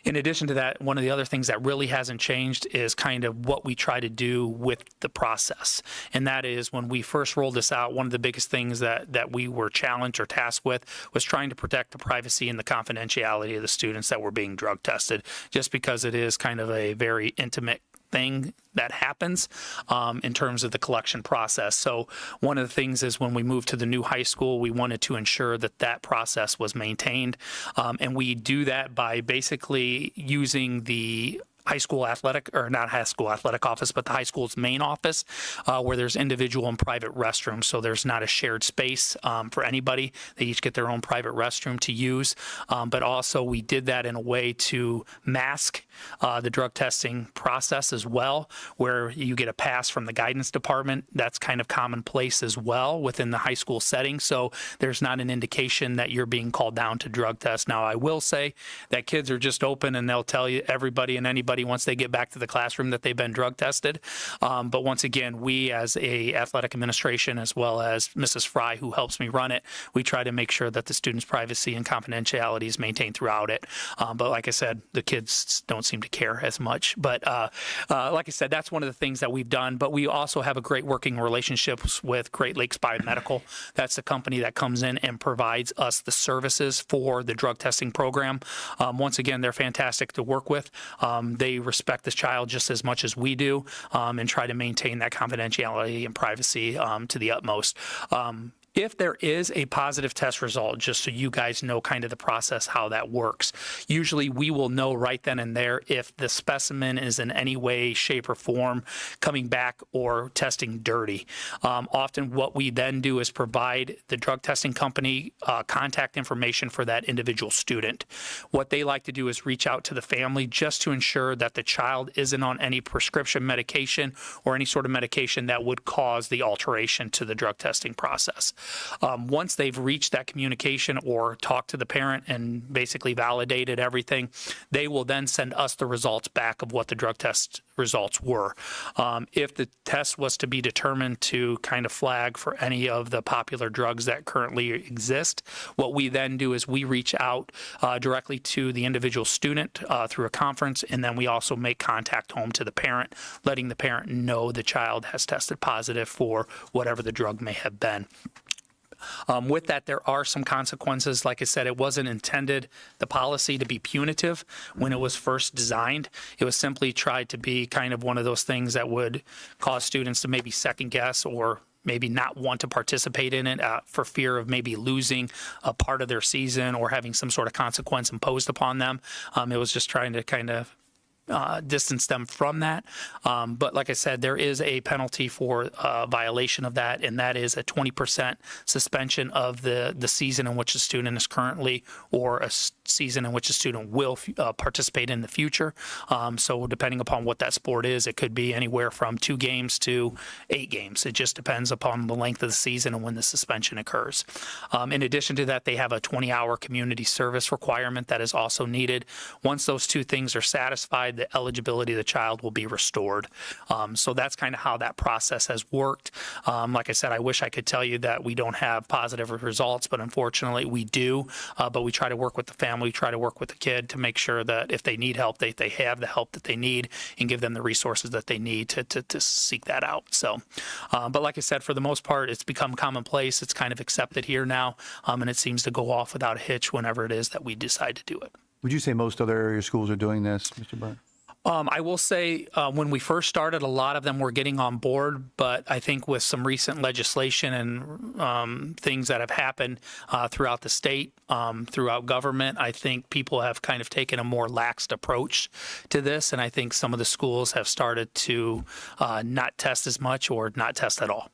In addition to that, one of the other things that really hasn't changed is kind of what we try to do with the process. And that is when we first rolled this out, one of the biggest things that we were challenged or tasked with was trying to protect the privacy and the confidentiality of the students that were being drug tested, just because it is kind of a very intimate thing that happens in terms of the collection process. So one of the things is when we moved to the new high school, we wanted to ensure that that process was maintained. And we do that by basically using the high school athletic, or not high school athletic office, but the high school's main office, where there's individual and private restrooms. So there's not a shared space for anybody. They each get their own private restroom to use. But also we did that in a way to mask the drug testing process as well, where you get a pass from the guidance department. That's kind of commonplace as well within the high school setting. So there's not an indication that you're being called down to drug test. Now, I will say that kids are just open and they'll tell you, everybody and anybody, once they get back to the classroom, that they've been drug tested. But once again, we as a athletic administration, as well as Mrs. Fry, who helps me run it, we try to make sure that the students' privacy and confidentiality is maintained throughout it. But like I said, the kids don't seem to care as much. But like I said, that's one of the things that we've done. But we also have a great working relationship with Great Lakes Biomedical. That's the company that comes in and provides us the services for the drug testing program. Once again, they're fantastic to work with. They respect this child just as much as we do, and try to maintain that confidentiality and privacy to the utmost. If there is a positive test result, just so you guys know kind of the process, how that works, usually we will know right then and there if the specimen is in any way, shape, or form coming back or testing dirty. Often what we then do is provide the drug testing company contact information for that individual student. What they like to do is reach out to the family just to ensure that the child isn't on any prescription medication or any sort of medication that would cause the alteration to the drug testing process. Once they've reached that communication or talked to the parent and basically validated everything, they will then send us the results back of what the drug test results were. If the test was to be determined to kind of flag for any of the popular drugs that currently exist, what we then do is we reach out directly to the individual student through a conference, and then we also make contact home to the parent, letting the parent know the child has tested positive for whatever the drug may have been. With that, there are some consequences. Like I said, it wasn't intended, the policy, to be punitive when it was first designed. It was simply tried to be kind of one of those things that would cause students to maybe second guess or maybe not want to participate in it for fear of maybe losing a part of their season or having some sort of consequence imposed upon them. It was just trying to kind of distance them from that. But like I said, there is a penalty for violation of that, and that is a 20% suspension of the season in which the student is currently, or a season in which the student will participate in the future. So depending upon what that sport is, it could be anywhere from 2 games to 8 games. It just depends upon the length of the season and when the suspension occurs. In addition to that, they have a 20-hour community service requirement that is also needed. Once those 2 things are satisfied, the eligibility of the child will be restored. So that's kind of how that process has worked. Like I said, I wish I could tell you that we don't have positive results, but unfortunately we do. But we try to work with the family, try to work with the kid to make sure that if they need help, they have the help that they need and give them the resources that they need to seek that out. So, but like I said, for the most part, it's become commonplace. It's kind of accepted here now, and it seems to go off without a hitch whenever it is that we decide to do it. Would you say most other area schools are doing this, Mr. Butt? I will say when we first started, a lot of them were getting on board, but I think with some recent legislation and things that have happened throughout the state, throughout government, I think people have kind of taken a more laxed approach to this, and I think some of the schools have started to not test as much or not test at all.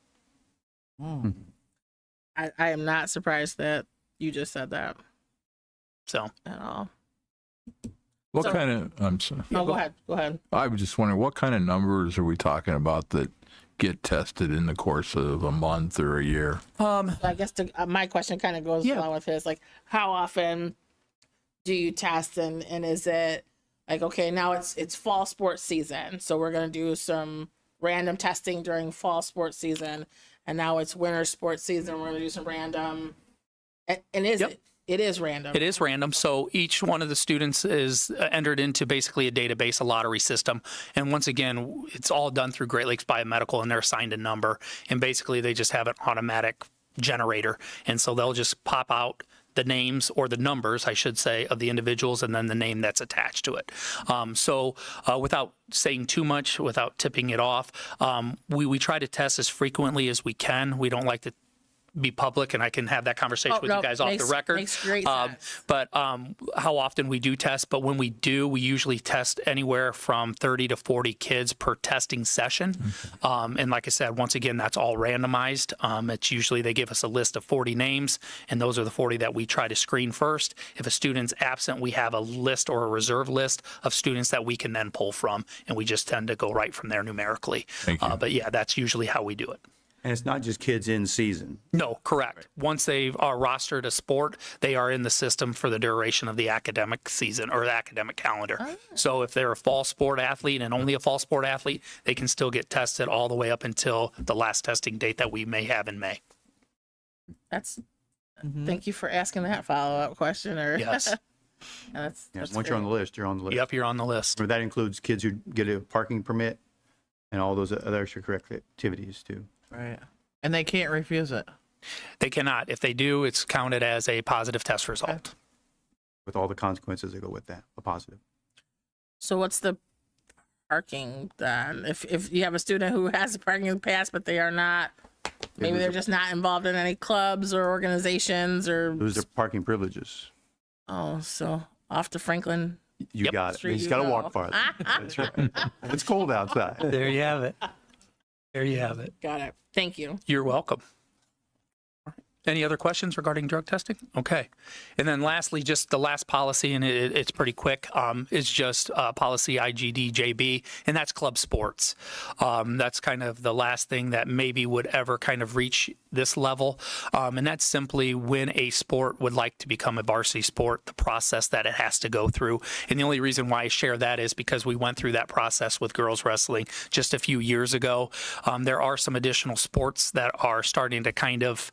I am not surprised that you just said that So at all. What So- kind of, I'm sorry. No, go ahead. Go ahead. I was just wondering, what kind of numbers are we talking about that get tested in the course of a month or a year? I guess my question kind of goes Yeah. along with his, like, how often do you test, and is it like, okay, now it's fall sports season, so we're gonna do some random testing during fall sports season, and now it's winter sports season, we're gonna do some random, and is Yep. it is random. it is random. So each one of the students is entered into basically a database, a lottery system. And once again, it's all done through Great Lakes Biomedical, and they're assigned a number. And basically, they just have an automatic generator. And so they'll just pop out the names, or the numbers, I should say, of the individuals, and then the name that's attached to it. So without saying too much, without tipping it off, we try to test as frequently as we can. We don't like to be public, and I can have that conversation with you guys off the record. Makes great sense. But how often we do test, but when we do, we usually test anywhere from 30 to 40 kids per testing session. And like I said, once again, that's all randomized. It's usually they give us a list of 40 names, and those are the 40 that we try to screen first. If a student's absent, we have a list or a reserve list of students that we can then pull from, and we just tend to go right from there numerically. Thank you. But yeah, that's usually how we do it. And it's not just kids in season. No, correct. Once they are rostered a sport, they are in the system for the duration of the academic season or the academic calendar. So if they're a fall sport athlete and only a fall sport athlete, they can still get tested all the way up until the last testing date that we may have in May. That's thank you for asking that follow-up question. Or Yes. that's Once you're on the list, you're on the list. Yep, you're on the list. But that includes kids who get a parking permit and all those other extracurricular activities too. Right. And they can't refuse it. They cannot. If they do, it's counted as a positive test result. With all the consequences that go with that, a positive. So what's the parking then? If you have a student who has a parking pass, but they are not, maybe they're just not involved in any clubs or organizations or, Those are parking privileges. oh, so off to Franklin. You Yep. got it. Street You just you got to go. walk farther. That's right. It's cold outside. There you have it. There you have it. Got it. Thank you. You're welcome. Any other questions regarding drug testing? Okay. And then lastly, just the last policy, and it's pretty quick, is just policy IGDJB, and that's club sports. That's kind of the last thing that maybe would ever kind of reach this level. And that's simply when a sport would like to become a varsity sport, the process that it has to go through. And the only reason why I share that is because we went through that process with girls wrestling just a few years ago. There are some additional sports that are starting to kind of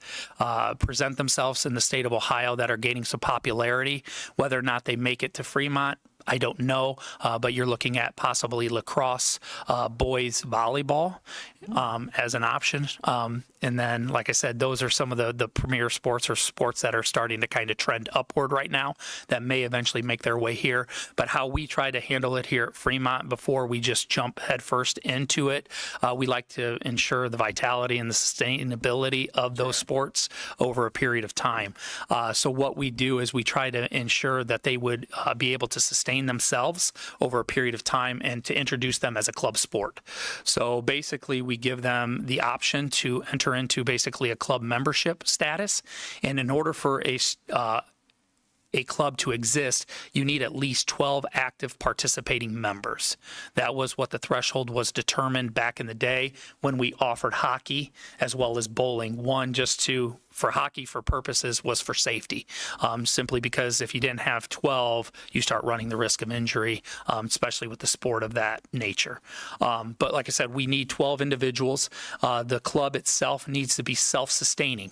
present themselves in the state of Ohio that are gaining some popularity. Whether or not they make it to Fremont, I don't know, but you're looking at possibly lacrosse, boys volleyball as an option. And then, like I said, those are some of the premier sports or sports that are starting to kind of trend upward right now that may eventually make their way here. But how we try to handle it here at Fremont before we just jump headfirst into it, we like to ensure the vitality and the sustainability of those sports over a period of time. So what we do is we try to ensure that they would be able to sustain themselves over a period of time and to introduce them as a club sport. So basically, we give them the option to enter into basically a club membership status. And in order for a club to exist, you need at least 12 active participating members. That was what the threshold was determined back in the day when we offered hockey as well as bowling. One, just to for hockey for purposes was for safety, simply because if you didn't have 12, you start running the risk of injury, especially with the sport of that nature. But like I said, we need 12 individuals. The club itself needs to be self-sustaining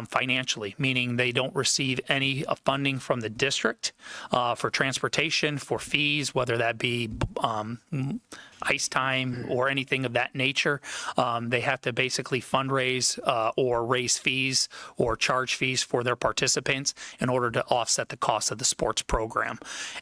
financially, meaning they don't receive any funding from the district for transportation, for fees, whether that be ice time or anything of that nature. They have to basically fundraise or raise fees or charge fees for their participants in order to offset the cost of the sports program.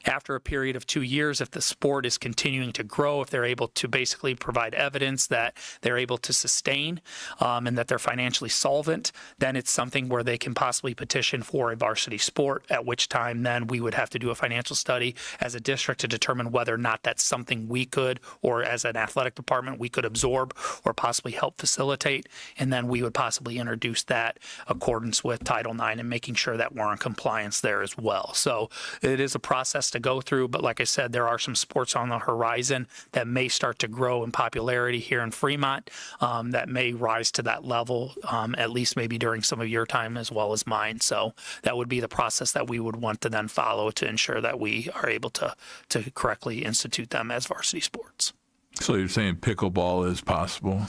After a period of 2 years, if the sport is continuing to grow, if they're able to basically provide evidence that they're able to sustain and that they're financially solvent, then it's something where they can possibly petition for a varsity sport, at which time then we would have to do a financial study as a district to determine whether or not that's something we could, or as an athletic department, we could absorb or possibly help facilitate. And then we would possibly introduce that accordance with Title IX and making sure that we're in compliance there as well. So it is a process to go through, but like I said, there are some sports on the horizon that may start to grow in popularity here in Fremont, that may rise to that level, at least maybe during some of your time as well as mine. So that would be the process that we would want to then follow to ensure that we are able to correctly institute them as varsity sports. So you're saying pickleball is possible?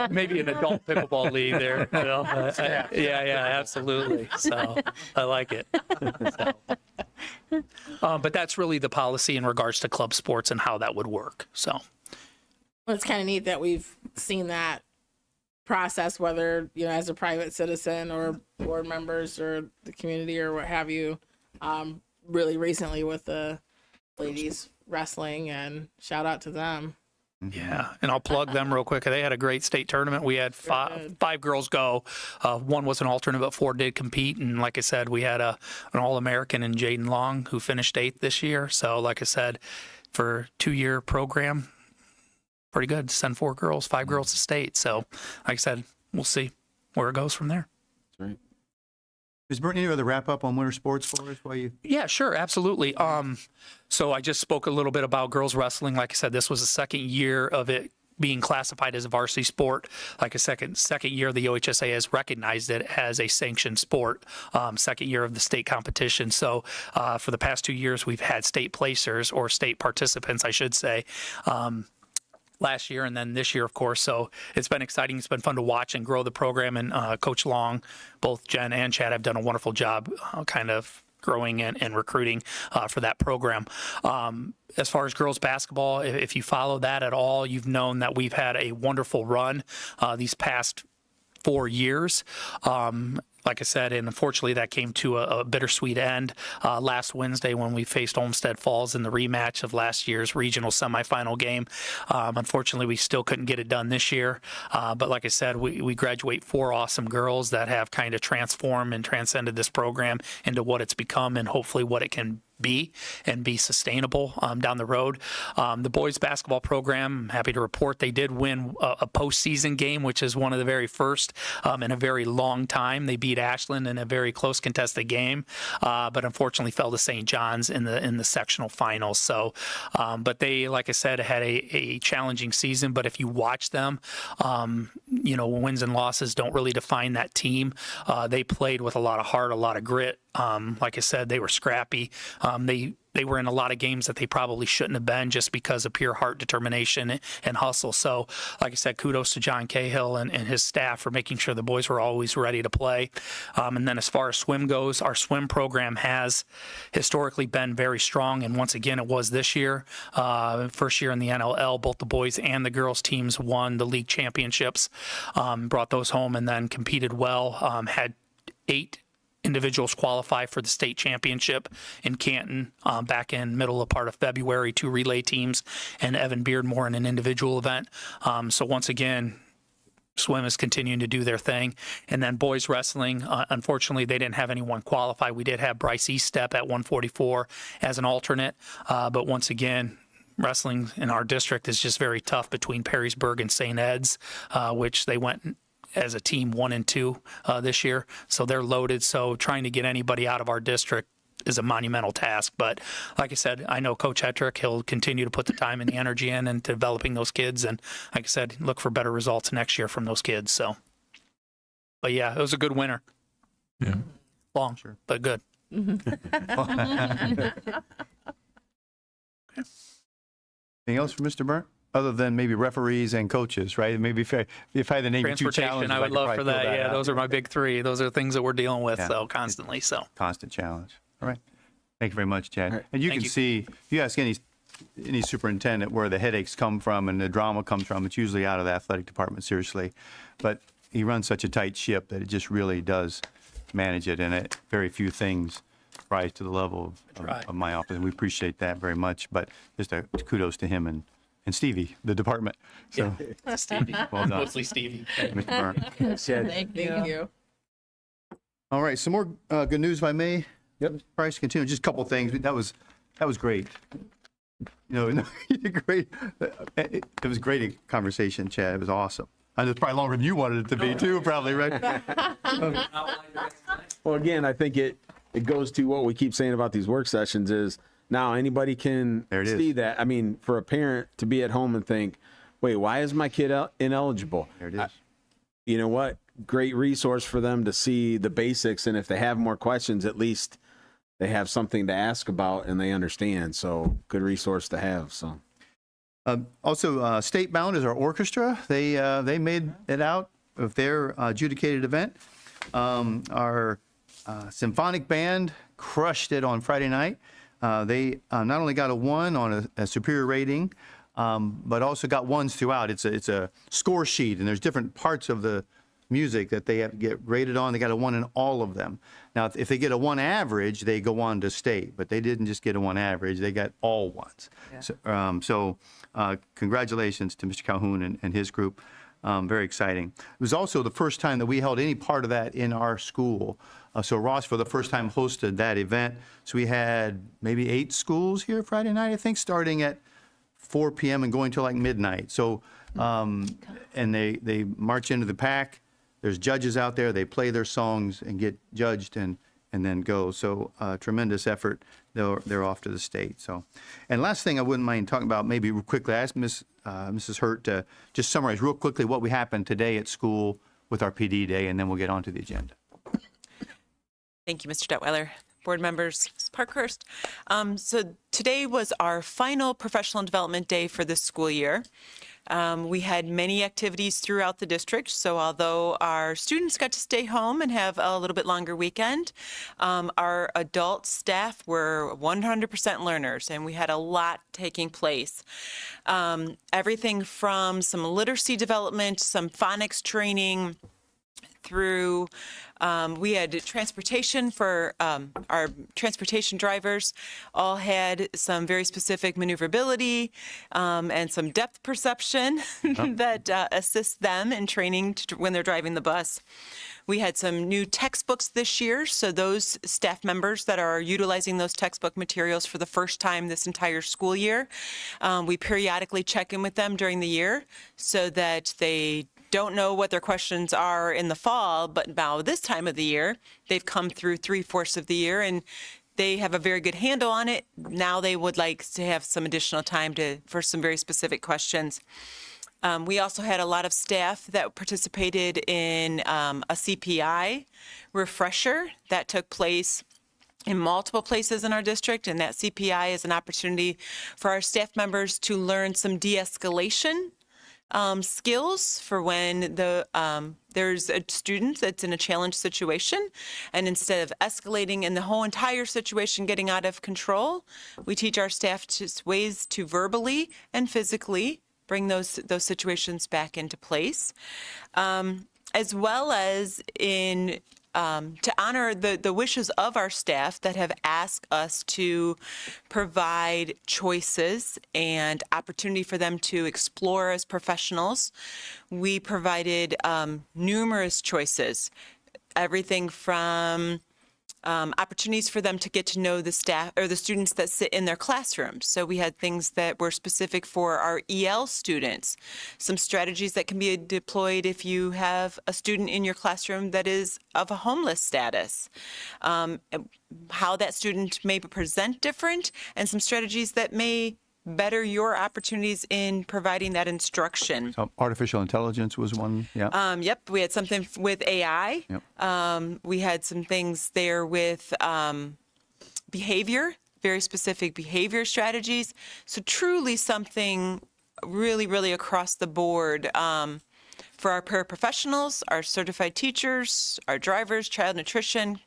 Maybe an adult pickleball league there. You know? Yeah, absolutely. So I like it. But that's really the policy in regards to club sports and how that would work. So Well, it's kind of neat that we've seen that process, whether, as a private citizen or board members or the community or what have you, really recently with the ladies wrestling, and shout out to them. yeah, and I'll plug them real quick. They had a great state tournament. We had five girls go. One was an alternate, but 4 did compete. And like I said, we had an All-American in Jaden Long who finished 8th this year. So like I said, for a 2-year program, pretty good. Send 4 girls, 5 girls to state. So like I said, we'll see where it goes from there. That's right. Is Bert, any other wrap up on winter sports for us while you? Yeah, sure, absolutely. So I just spoke a little bit about girls wrestling. Like I said, this was the second year of it being classified as a varsity sport. Like a second year, the OHSA has recognized it as a sanctioned sport. Second year of the state competition. So for the past 2 years, we've had state placers, or state participants, I should say. Last year and then this year, of course. So it's been exciting. It's been fun to watch and grow the program. And Coach Long, both Jen and Chad have done a wonderful job kind of growing and recruiting for that program. As far as girls basketball, if you follow that at all, you've known that we've had a wonderful run these past 4 years. Like I said, and unfortunately that came to a bittersweet end last Wednesday when we faced Olmsted Falls in the rematch of last year's regional semifinal game. Unfortunately, we still couldn't get it done this year. But like I said, we graduate 4 awesome girls that have kind of transformed and transcended this program into what it's become and hopefully what it can be and be sustainable down the road. The boys basketball program, I'm happy to report they did win a postseason game, which is one of the very first in a very long time. They beat Ashland in a very close contested game, but unfortunately fell to St. John's in the sectional finals. So, but they, like I said, had a challenging season. But if you watch them, wins and losses don't really define that team. They played with a lot of heart, a lot of grit. Like I said, they were scrappy. They were in a lot of games that they probably shouldn't have been just because of pure heart, determination, and hustle. So, like I said, kudos to John Cahill and his staff for making sure the boys were always ready to play. And then as far as swim goes, our swim program has historically been very strong. And once again, it was this year. First year in the NLL, both the boys and the girls teams won the league championships, brought those home, and then competed well, had 8 individuals qualify for the state championship in Canton back in middle of part of February, 2 relay teams, and Evan Beardmore in an individual event. So once again, swim is continuing to do their thing. And then boys wrestling, unfortunately, they didn't have anyone qualify. We did have Bryce Eastep at 144 as an alternate, but once again, wrestling in our district is just very tough between Perrysburg and St. Ed's, which they went as a team 1 and 2 this year. So they're loaded. So trying to get anybody out of our district is a monumental task. But like I said, I know Coach Hetrick, he'll continue to put the time and the energy in and developing those kids. And like I said, look for better results next year from those kids. So, but yeah, it was a good winter. Yeah. Long, sure, but good. Anything else for Mr. Burnt? Other than maybe referees and coaches, right? Maybe if I had to name 2 challenges, Transportation, I would love for that. Yeah, those are my big 3. Those are things that we're dealing with constantly. So constant challenge. All right. Thank you very much, Chad. Right. And you can see, if you ask any superintendent where the headaches come from and the drama comes from, it's usually out of the athletic department, seriously. But he runs such a tight ship that it just really does manage it, and very few things rise to the level of my office. And we appreciate that very much. But just a kudos to him and Stevie, the department. So, Stevie, well done, mostly Stevie. Mr. Burnt. Thank you. All right, some more good news, if I may. Yep. Price, continue. Just a couple things. That was great. You did great. It was a great conversation, Chad. It was awesome. And it's probably longer than you wanted it to be too, probably, right? Well, again, I think it goes to what we keep saying about these work sessions is now anybody can There it is. see that. I mean, for a parent to be at home and think, wait, why is my kid ineligible? There it is. You know what? Great resource for them to see the basics. And if they have more questions, at least they have something to ask about and they understand. So good resource to have. So. Also, State Bound is our orchestra. They made it out of their adjudicated event. Our symphonic band crushed it on Friday night. They not only got a 1 on a superior rating, but also got 1s throughout. It's a score sheet, and there's different parts of the music that they have to get rated on. They got a 1 in all of them. Now, if they get a 1 average, they go on to state, but they didn't just get a 1 average. They got all 1s. Yeah. So congratulations to Mr. Calhoun and his group. Very exciting. It was also the first time that we held any part of that in our school. So Ross, for the first time, hosted that event. So we had maybe 8 schools here Friday night, I think, starting at 4 p.m. and going till like midnight. So, and they march into the pack. There's judges out there. They play their songs and get judged and then go. So tremendous effort. They're off to the state. So, and last thing I wouldn't mind talking about maybe real quickly. I asked Mrs. Hurt to just summarize real quickly what we happened today at school with our PD day, and then we'll get on to the agenda. Thank you, Mr. Detweiler. Board members, Ms. Parkhurst. So today was our final professional development day for this school year. We had many activities throughout the district, so although our students got to stay home and have a little bit longer weekend, our adult staff were 100% learners, and we had a lot taking place. Everything from some literacy development, some phonics training, through we had transportation for our transportation drivers all had some very specific maneuverability and some depth perception that assists them in training when they're driving the bus. We had some new textbooks this year, so those staff members that are utilizing those textbook materials for the first time this entire school year, we periodically check in with them during the year so that they don't know what their questions are in the fall, but now this time of the year, they've come through 3/4 of the year and they have a very good handle on it. Now they would like to have some additional time for some very specific questions. We also had a lot of staff that participated in a CPI refresher that took place in multiple places in our district, and that CPI is an opportunity for our staff members to learn some de-escalation skills for when there's a student that's in a challenge situation, and instead of escalating and the whole entire situation getting out of control, we teach our staff just ways to verbally and physically bring those situations back into place, as well as in to honor the wishes of our staff that have asked us to provide choices and opportunity for them to explore as professionals. We provided numerous choices, everything from opportunities for them to get to know the staff or the students that sit in their classrooms. So we had things that were specific for our EL students, some strategies that can be deployed if you have a student in your classroom that is of a homeless status, how that student may present different, and some strategies that may better your opportunities in providing that instruction. So artificial intelligence was one, yeah. Yep, we had something with AI. Yep. We had some things there with behavior, very specific behavior strategies. So truly something really, really across the board for our paraprofessionals, our certified teachers, our drivers, child nutrition,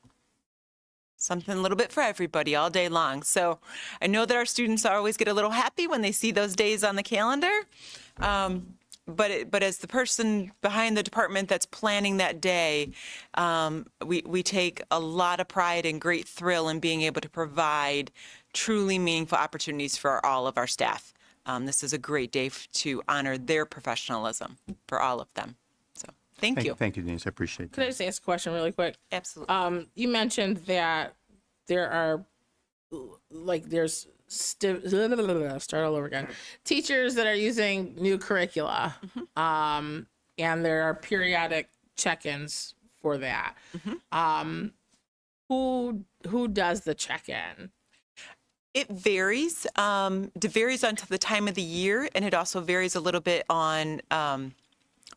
something a little bit for everybody all day long. So I know that our students always get a little happy when they see those days on the calendar. But as the person behind the department that's planning that day, we take a lot of pride and great thrill in being able to provide truly meaningful opportunities for all of our staff. This is a great day to honor their professionalism for all of them. So thank you. Thank you, Denise. I appreciate Could I that. just ask a question really quick? Absolutely. You mentioned that there are, like, there's start all over again. Teachers that are using new curricula. and there are periodic check-ins for that. Who does the check-in? It varies. It varies on to the time of the year, and it also varies a little bit on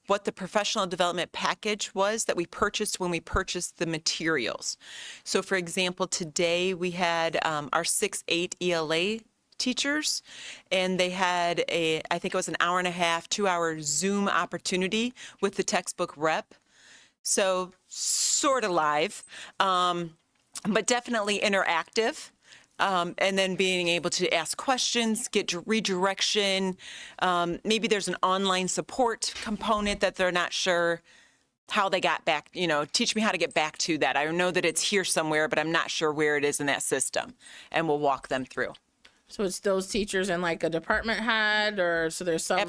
what the professional development package was that we purchased when we purchased the materials. So, for example, today we had our 6-8 ELA teachers, and they had I think it was an hour and a half, 2-hour Zoom opportunity with the textbook rep. So, sort of live, but definitely interactive. And then being able to ask questions, get redirection. Maybe there's an online support component that they're not sure how they got back, teach me how to get back to that. I know that it's here somewhere, but I'm not sure where it is in that system. And we'll walk them through. So it's those teachers and like a department head, or so there's some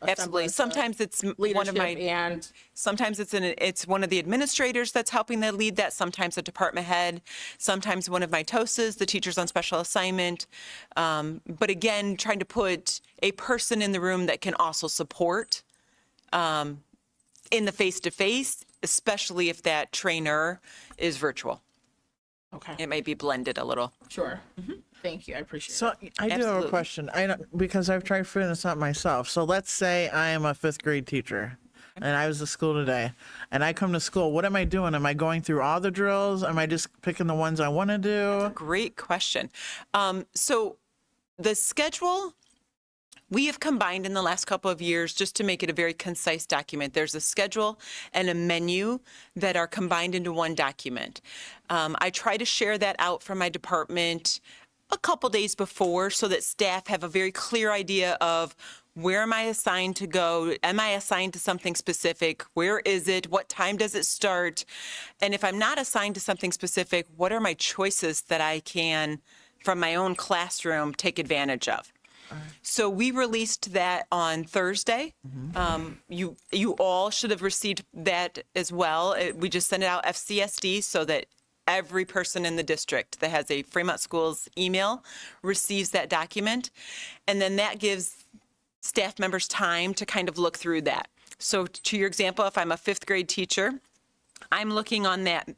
Absolutely. Sometimes it's one of my, and sometimes it's one of the administrators that's helping to lead that. Sometimes a department head. Sometimes one of my TOSAs, the teachers on special assignment. But again, trying to put a person in the room that can also support in the face-to-face, especially if that trainer is virtual. okay, It may be blended a little. sure. Thank you, I appreciate it. So I do have Absolutely. a question. I know, because I've tried figuring this out myself. So let's say I am a 5th grade teacher and I was at school today and I come to school. What am I doing? Am I going through all the drills? Am I just picking the ones I want to do? Great question. So the schedule, we have combined in the last couple of years just to make it a very concise document. There's a schedule and a menu that are combined into one document. I try to share that out from my department a couple days before so that staff have a very clear idea of where am I assigned to go? Am I assigned to something specific? Where is it? What time does it start? And if I'm not assigned to something specific, what are my choices that I can, from my own classroom, take advantage of? So we released that on Thursday. You all should have received that as well. We just sent it out FCSD so that every person in the district that has a Fremont Schools email receives that document. And then that gives staff members time to kind of look through that. So to your example, if I'm a 5th grade teacher, I'm looking on that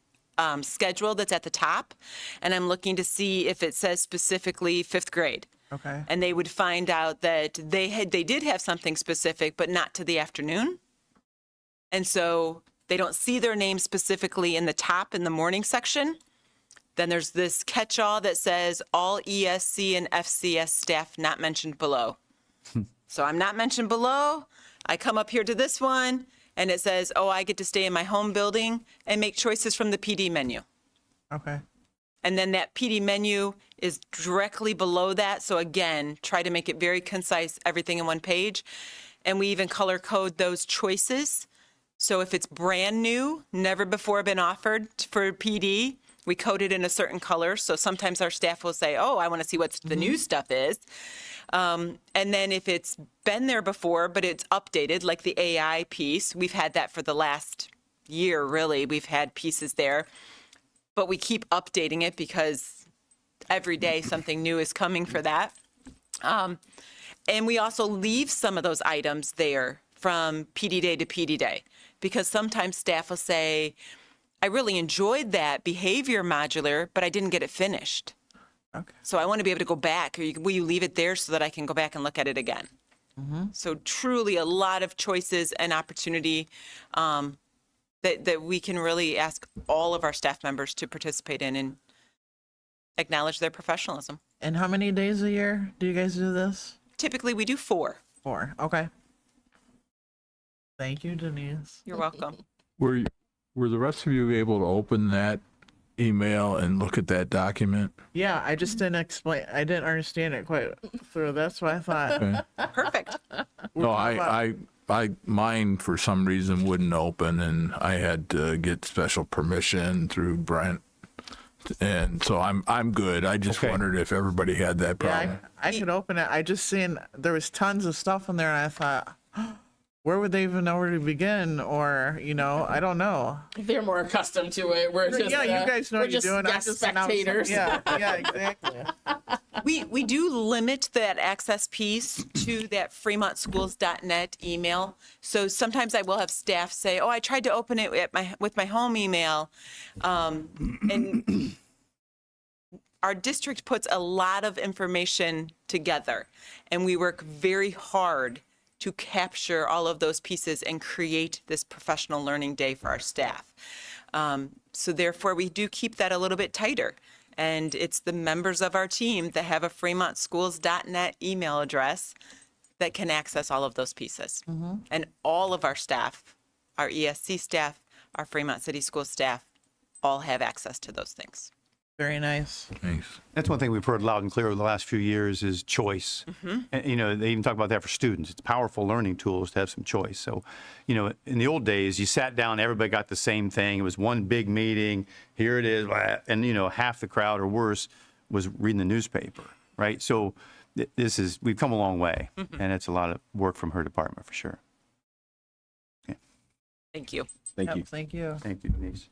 schedule that's at the top, and I'm looking to see if it says specifically 5th grade. Okay. And they would find out that they did have something specific, but not to the afternoon. And so they don't see their name specifically in the top in the morning section. Then there's this catch-all that says all ESC and FCS staff not mentioned below. So I'm not mentioned below. I come up here to this one and it says, oh, I get to stay in my home building and make choices from the PD menu. Okay. And then that PD menu is directly below that. So again, try to make it very concise, everything in one page. And we even color code those choices. So if it's brand new, never before been offered for PD, we code it in a certain color. So sometimes our staff will say, oh, I want to see what the new stuff is. And then if it's been there before, but it's updated, like the AI piece, we've had that for the last year, really. We've had pieces there. But we keep updating it because every day something new is coming for that. And we also leave some of those items there from PD day to PD day, because sometimes staff will say, I really enjoyed that behavior modular, but I didn't get it finished. Okay. So I want to be able to go back. Will you leave it there so that I can go back and look at it again? So truly a lot of choices and opportunity that we can really ask all of our staff members to participate in and acknowledge their professionalism. And how many days a year do you guys do this? Typically, we do 4. 4. Okay. Thank you, Denise. You're welcome. Were the rest of you able to open that email and look at that document? Yeah, I just didn't explain. I didn't understand it quite through. That's why I thought. Okay. Perfect. No, I mine for some reason wouldn't open, and I had to get special permission through Brent, and so I'm good. I just Okay. wondered if everybody had that problem. Yeah, I could open it. I just seen there was tons of stuff in there, and I thought, where would they even know where to begin? Or, I don't know. They're more accustomed to it. We're just Yeah, you guys know we're what you're just doing. guest spectators. Yeah, exactly. We do limit that access piece to that fremontschools.net email. So sometimes I will have staff say, "Oh, I tried to open it with my home email," and our district puts a lot of information together, and we work very hard to capture all of those pieces and create this professional learning day for our staff. So therefore, we do keep that a little bit tighter. And it's the members of our team that have a fremontschools.net email address that can access all of those pieces. And all of our staff, our ESC staff, our Fremont City School staff, all have access to those things. Very nice. Thanks. That's one thing we've heard loud and clear over the last few years is choice. And, they even talk about that for students. It's powerful learning tools to have some choice. So, in the old days, you sat down, everybody got the same thing. It was one big meeting. Here it is. And, half the crowd or worse was reading the newspaper, right? So we've come a long way. And it's a lot of work from her department for sure. Thank you. Thank you. Thank you. Thank you, Denise.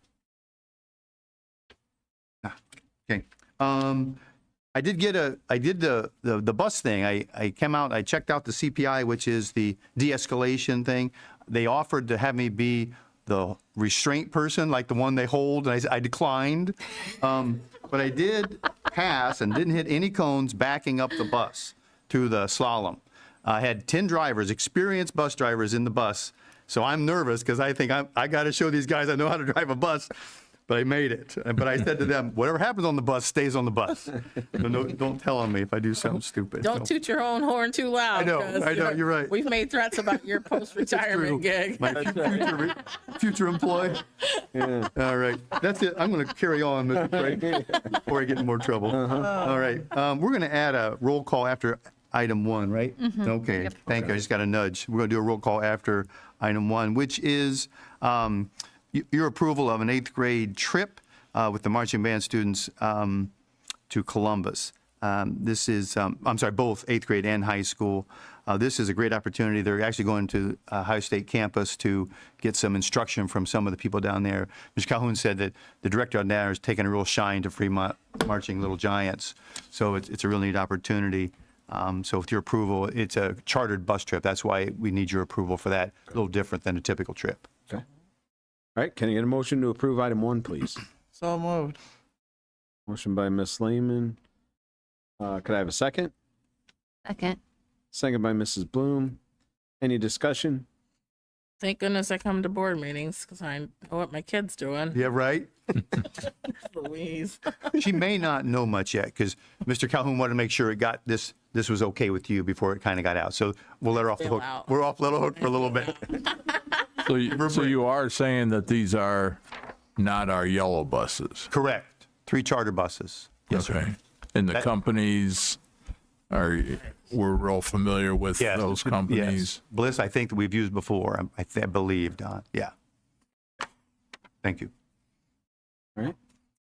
Okay. I did the bus thing. I came out, I checked out the CPI, which is the de-escalation thing. They offered to have me be the restraint person, like the one they hold, and I declined. But I did pass and didn't hit any cones backing up the bus to the slalom. I had 10 drivers, experienced bus drivers in the bus. So I'm nervous because I think I got to show these guys I know how to drive a bus. But I made it. But I said to them, whatever happens on the bus stays on the bus. So don't tell on me if I do something stupid. Don't toot your own horn too loud. I know, 'cause, you're right. We've made threats about your post-retirement gig. My future employee. Yeah. All right. That's it. I'm going to carry on, Mr. Craig, before I get in more trouble. All right. We're going to add a roll call after item 1, right? Okay. Thank you. I just got a nudge. We're going to do a roll call after item 1, which is your approval of an 8th grade trip with the marching band students to Columbus. This is, I'm sorry, both 8th grade and high school. This is a great opportunity. They're actually going to Ohio State campus to get some instruction from some of the people down there. Mr. Calhoun said that the director on there has taken a real shine to Fremont Marching Little Giants. So it's a real neat opportunity. So with your approval, it's a chartered bus trip. That's why we need your approval for that. A little different than a typical trip. Okay. All right. Can I get a motion to approve item 1, please? So moved. Motion by Ms. Lehman. Could I have a second? Second. Second by Mrs. Bloom. Any discussion? Thank goodness I come to board meetings because I know what my kid's doing. Yeah, right? Louise. She may not know much yet because Mr. Calhoun wanted to make sure it got this was okay with you before it kind of got out. So we'll let her off the hook. Out. We're off the hook for a little bit. So you are saying that these are not our yellow buses? Correct. 3 charter buses. Yes, Okay. sir. And the companies we're real familiar with Yes. those companies? Yes. Bliss, I think that we've used before. I believe, Don. Yeah. Thank you. All right.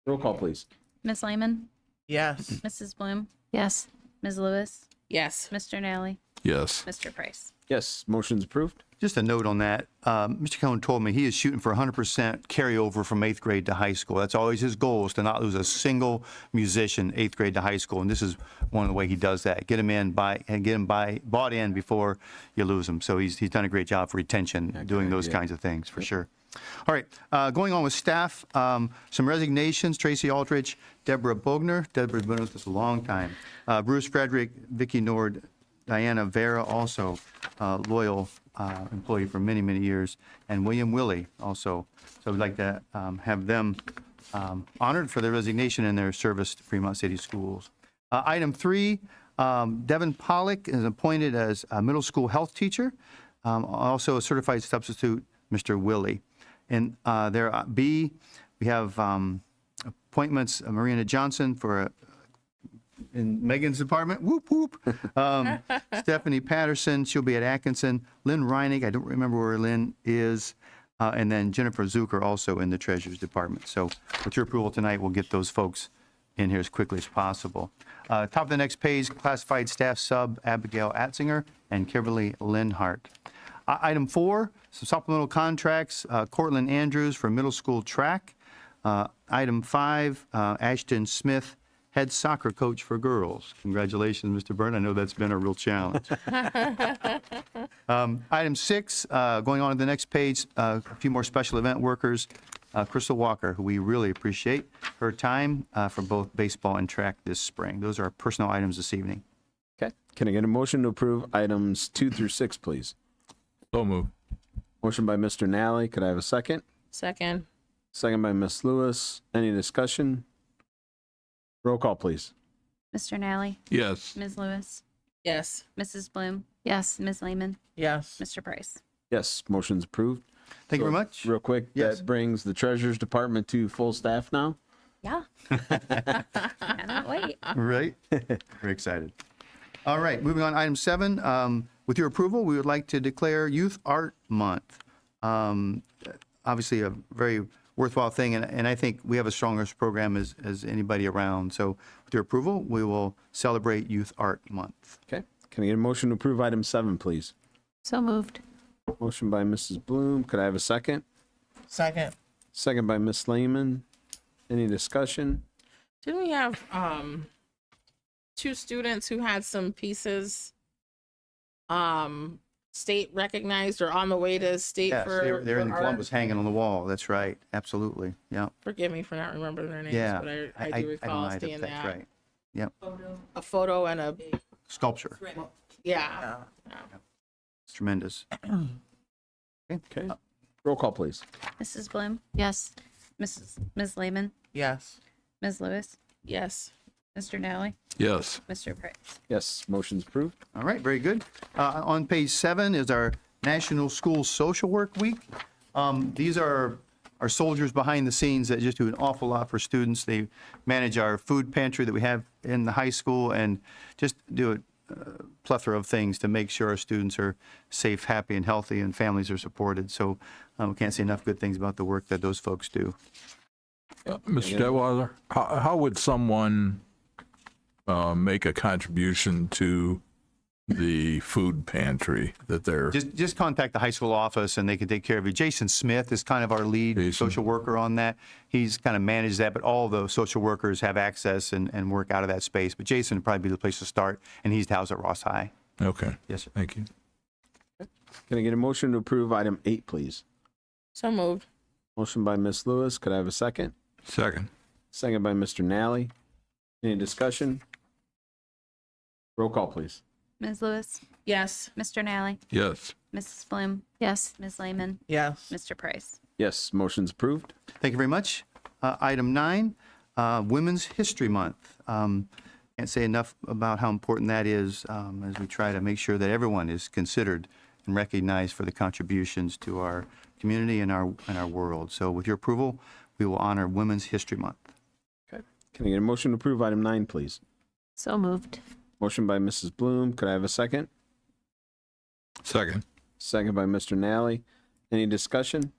Roll call, please. Ms. Lehman, Yes. Mrs. Bloom, Yes. Ms. Lewis, Yes. Mr. Nally, Yes. Mr. Price. Yes. Motion's approved. Just a note on that. Mr. Cohen told me he is shooting for 100% carryover from 8th grade to high school. That's always his goal, is to not lose a single musician 8th grade to high school. And this is one of the way he does that. Get him in bought in before you lose them. So he's done a great job for retention, doing those kinds of things for sure. All right, going on with staff, some resignations. Tracy Aldrich, Deborah Bogner. Deborah's been with us a long time. Bruce Frederick, Vicki Nord, Diana Vera, also loyal employee for many, many years, and William Willie also. So we'd like to have them honored for their resignation and their service to Fremont City Schools. Item 3, Devin Pollock is appointed as a middle school health teacher, also a certified substitute, Mr. Willie. And there, B, we have appointments, Marina Johnson for in Megan's department, whoop, whoop. Stephanie Patterson, she'll be at Atkinson. Lynn Reinig, I don't remember where Lynn is. And then Jennifer Zucker also in the Treasurer's Department. So with your approval tonight, we'll get those folks in here as quickly as possible. Top of the next page, classified staff sub Abigail Atzinger and Kimberly Linhart. Item 4, some supplemental contracts, Cortland Andrews for middle school track. Item 5, Ashton Smith, head soccer coach for girls. Congratulations, Mr. Byrne. I know that's been a real challenge. Item 6, going on to the next page, a few more special event workers. Crystal Walker, who we really appreciate her time for both baseball and track this spring. Those are our personnel items this evening. Okay. Can I get a motion to approve items 2 through 6, please? So moved. Motion by Mr. Nally. Could I have a second? Second. Second by Ms. Lewis. Any discussion? Roll call, please. Mr. Nally, Yes. Ms. Lewis, Yes. Mrs. Bloom, Yes. Ms. Lehman, Yes. Mr. Price. Yes, motion's approved. Thank you So, very much. Real quick, Yes. that brings the Treasurer's Department to full staff now? Yeah. Cannot wait. Right? Very excited. All right, moving on, item 7. With your approval, we would like to declare Youth Art Month. Obviously, a very worthwhile thing, and I think we have a strongest program as anybody around. So with your approval, we will celebrate Youth Art Month. Okay. Can I get a motion to approve item 7, please? So moved. Motion by Mrs. Bloom. Could I have a second? Second. Second by Ms. Lehman. Any discussion? Didn't we have 2 students who had some pieces state recognized or on the way to state Yes, for they're in for art? Columbus hanging on the wall. That's right. Absolutely. Yeah. Forgive me for not remembering their names, Yeah. but I do I don't recall know either, seeing but that. that's right. Yep. A photo and a Sculpture. yeah. It's tremendous. Okay. Roll call, please. Mrs. Bloom, Yes. Ms. Lehman, Yes. Ms. Lewis, Yes. Mr. Nally, Yes. Mr. Price. Yes, motion's approved. All right, very good. On page 7 is our National School Social Work Week. These are our soldiers behind the scenes that just do an awful lot for students. They manage our food pantry that we have in the high school and just do a plethora of things to make sure our students are safe, happy, and healthy, and families are supported. So we can't say enough good things about the work that those folks do. Mr. Detweiler, how would someone make a contribution to the food pantry that they're? Just contact the high school office and they can take care of you. Jason Smith is kind of our lead Jason. social worker on that. He's kind of managed that, but all the social workers have access and work out of that space. But Jason would probably be the place to start, and he's housed at Ross High. Okay. Yes, sir. Thank you. Can I get a motion to approve item 8, please? So moved. Motion by Ms. Lewis. Could I have a second? Second. Second by Mr. Nally. Any discussion? Roll call, please. Ms. Lewis, Yes. Mr. Nally, Yes. Mrs. Bloom, Yes. Ms. Lehman, Yes. Mr. Price. Yes, motion's approved. Thank you very much. Item 9, Women's History Month. Can't say enough about how important that is as we try to make sure that everyone is considered and recognized for the contributions to our community and our world. So with your approval, we will honor Women's History Month. Can I get a motion to approve item 9, please? So moved. Motion by Mrs. Bloom. Could I have a second? Second. Second by Mr. Nally. Any discussion?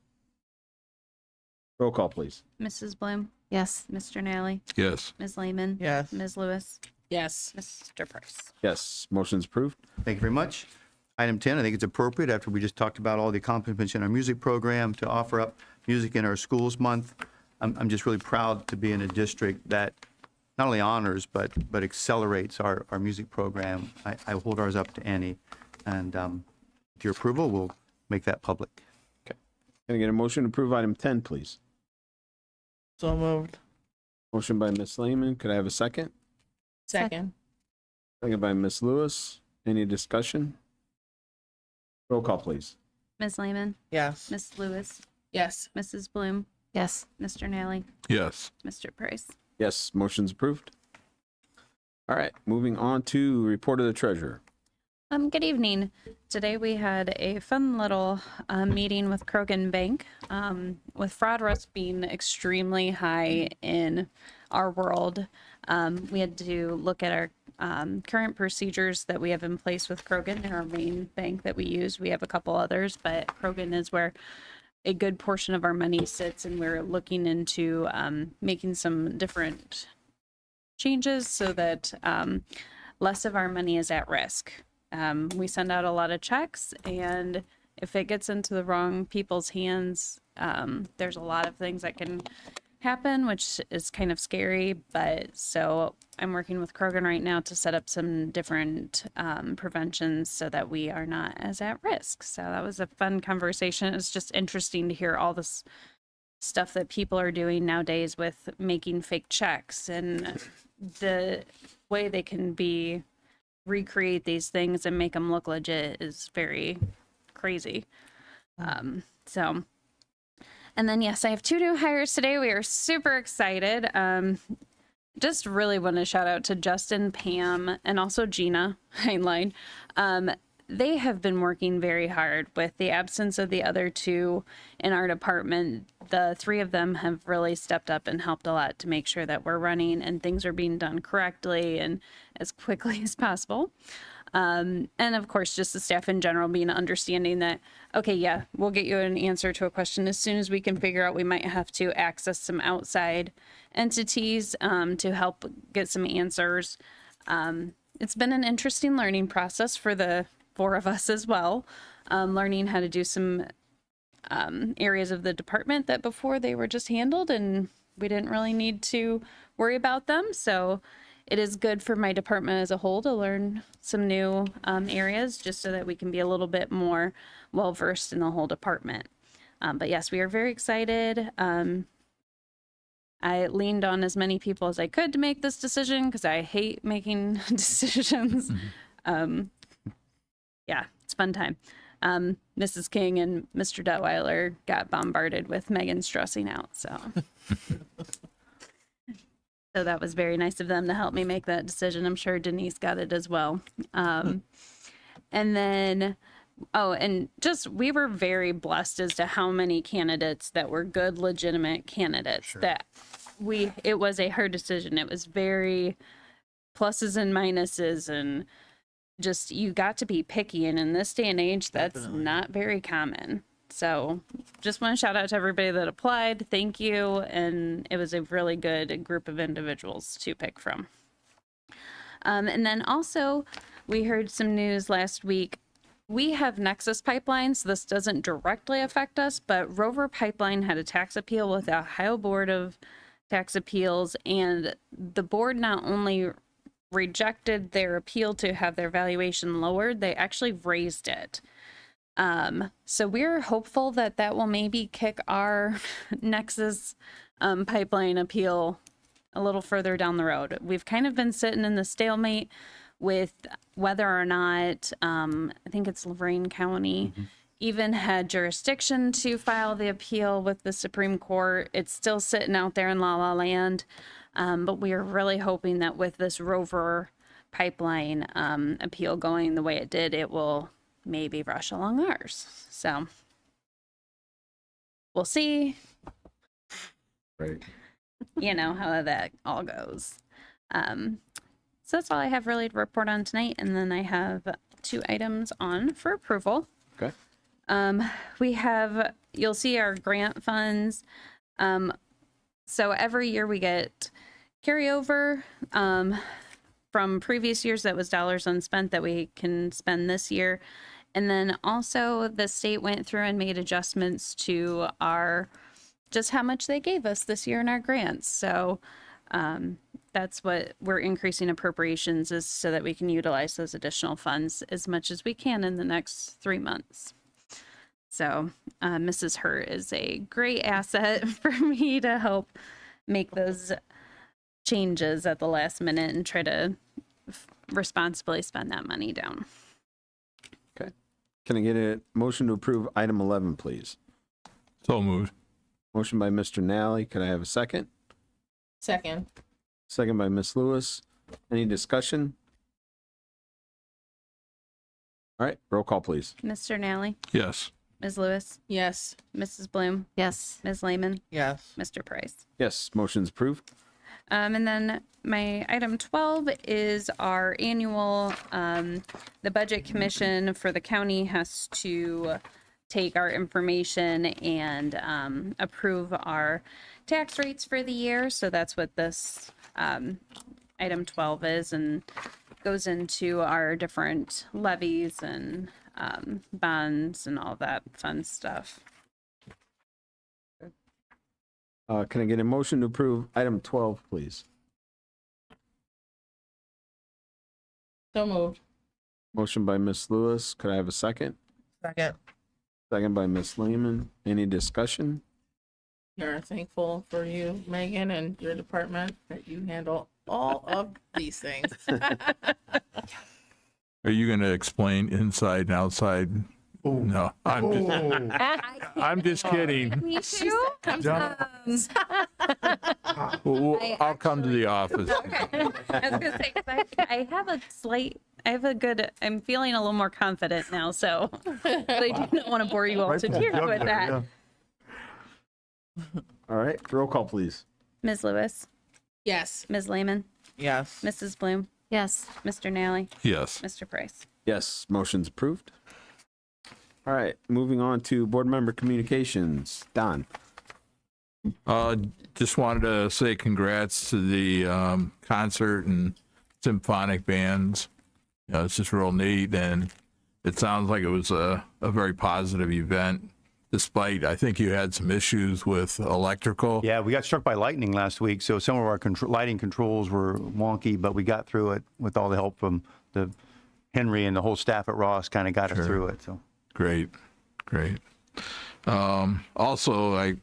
Roll call, please. Mrs. Bloom, Yes. Mr. Nally, Yes. Ms. Lehman, Yes. Ms. Lewis, Yes. Mr. Price. Yes, motion's approved. Thank you very much. Item 10, I think it's appropriate, after we just talked about all the accomplishments in our music program, to offer up Music in Our Schools Month. I'm just really proud to be in a district that not only honors, but accelerates our music program. I hold ours up to Annie, and with your approval, we'll make that public. Can I get a motion to approve item 10, please? So moved. Motion by Ms. Lehman. Could I have a second? Second. Second by Ms. Lewis. Any discussion? Roll call, please. Ms. Lehman, Yes. Ms. Lewis, Yes. Mrs. Bloom, Yes. Mr. Nally, Yes. Mr. Price. Yes, motion's approved. All right, moving on to report of the treasurer. Good evening. Today we had a fun little meeting with Krogan Bank. With fraud risk being extremely high in our world, we had to look at our current procedures that we have in place with Krogan, our main bank that we use. We have a couple others, but Krogan is where a good portion of our money sits, and we're looking into making some different changes so that less of our money is at risk. We send out a lot of checks, and if it gets into the wrong people's hands, there's a lot of things that can happen, which is kind of scary. But so I'm working with Krogan right now to set up some different preventions so that we are not as at risk. So that was a fun conversation. It's just interesting to hear all this stuff that people are doing nowadays with making fake checks and the way they can recreate these things and make them look legit is very crazy. So, and then yes, I have 2 new hires today. We are super excited. Just really want to shout out to Justin, Pam, and also Gina Heinlein. They have been working very hard with the absence of the other 2 in our department. The 3 of them have really stepped up and helped a lot to make sure that we're running and things are being done correctly and as quickly as possible. And of course, just the staff in general being understanding that, okay, yeah, we'll get you an answer to a question as soon as we can figure out we might have to access some outside entities to help get some answers. It's been an interesting learning process for the 4 of us as well, learning how to do some areas of the department that before they were just handled and we didn't really need to worry about them. So it is good for my department as a whole to learn some new areas just so that we can be a little bit more well-versed in the whole department. But yes, we are very excited. I leaned on as many people as I could to make this decision because I hate making decisions. Yeah, it's a fun time. Mrs. King and Mr. Detweiler got bombarded with Megan stressing out, so. So that was very nice of them to help me make that decision. I'm sure Denise got it as well. And then, and just we were very blessed as to how many candidates that were good, legitimate candidates that it was a hard decision. It was very pluses and minuses and just, you got to be picky. And in this day and age, that's not very common. So just want to shout out to everybody that applied. Thank you. And it was a really good group of individuals to pick from. And then also we heard some news last week. We have Nexus Pipeline, so this doesn't directly affect us, but Rover Pipeline had a tax appeal with the Ohio Board of Tax Appeals, and the board not only rejected their appeal to have their valuation lowered, they actually raised it. So we're hopeful that that will maybe kick our Nexus pipeline appeal a little further down the road. We've kind of been sitting in the stalemate with whether or not, I think it's Lorain County, even had jurisdiction to file the appeal with the Supreme Court. It's still sitting out there in La La Land. But we are really hoping that with this Rover pipeline appeal going the way it did, it will maybe rush along ours. So we'll see. Right. You know how that all goes. So that's all I have really to report on tonight. And then I have 2 items on for approval. Okay. You'll see our grant funds. So every year we get carryover from previous years that was dollars unspent that we can spend this year. And then also the state went through and made adjustments to just how much they gave us this year in our grants. So that's what we're increasing appropriations is so that we can utilize those additional funds as much as we can in the next 3 months. So Mrs. Hurt is a great asset for me to help make those changes at the last minute and try to responsibly spend that money down. Okay. Can I get a motion to approve item 11, please? So moved. Motion by Mr. Nally. Can I have a second? Second. Second by Ms. Lewis. Any discussion? All right, roll call, please. Mr. Nally, Yes. Ms. Lewis, Yes. Mrs. Bloom, Yes. Ms. Lehman, Yes. Mr. Price. Yes, motion's approved. And then my item 12 is our annual, the Budget Commission for the county has to take our information and approve our tax rates for the year. So that's what this item 12 is, and goes into our different levies and bonds and all that fun stuff. Can I get a motion to approve item 12, please? So moved. Motion by Miss Lewis. Could I have a second? Second. Second by Miss Lehman. Any discussion? We're thankful for you, Megan, and your department that you handle all of these things. Are you going to explain inside and outside? No, I'm just kidding. Me too. I'll come to the office. I was gonna say, 'cause I have a slight, I'm feeling a little more confident now, so, but I do not want to bore you all to tears with that. All right, roll call, please. Ms. Lewis, Yes. Ms. Lehman, Yes. Mrs. Bloom, Yes. Mr. Nally, Yes. Mr. Price. Yes, motion's approved. All right, moving on to board member communications. Don. Just wanted to say congrats to the concert and symphonic bands. You know, it's just real neat, and it sounds like it was a very positive event, despite I think you had some issues with electrical. Yeah, we got struck by lightning last week, so some of our lighting controls were wonky, but we got through it with all the help from the Henry and the whole staff at Ross. Kind of got us through it. So Great. Also, I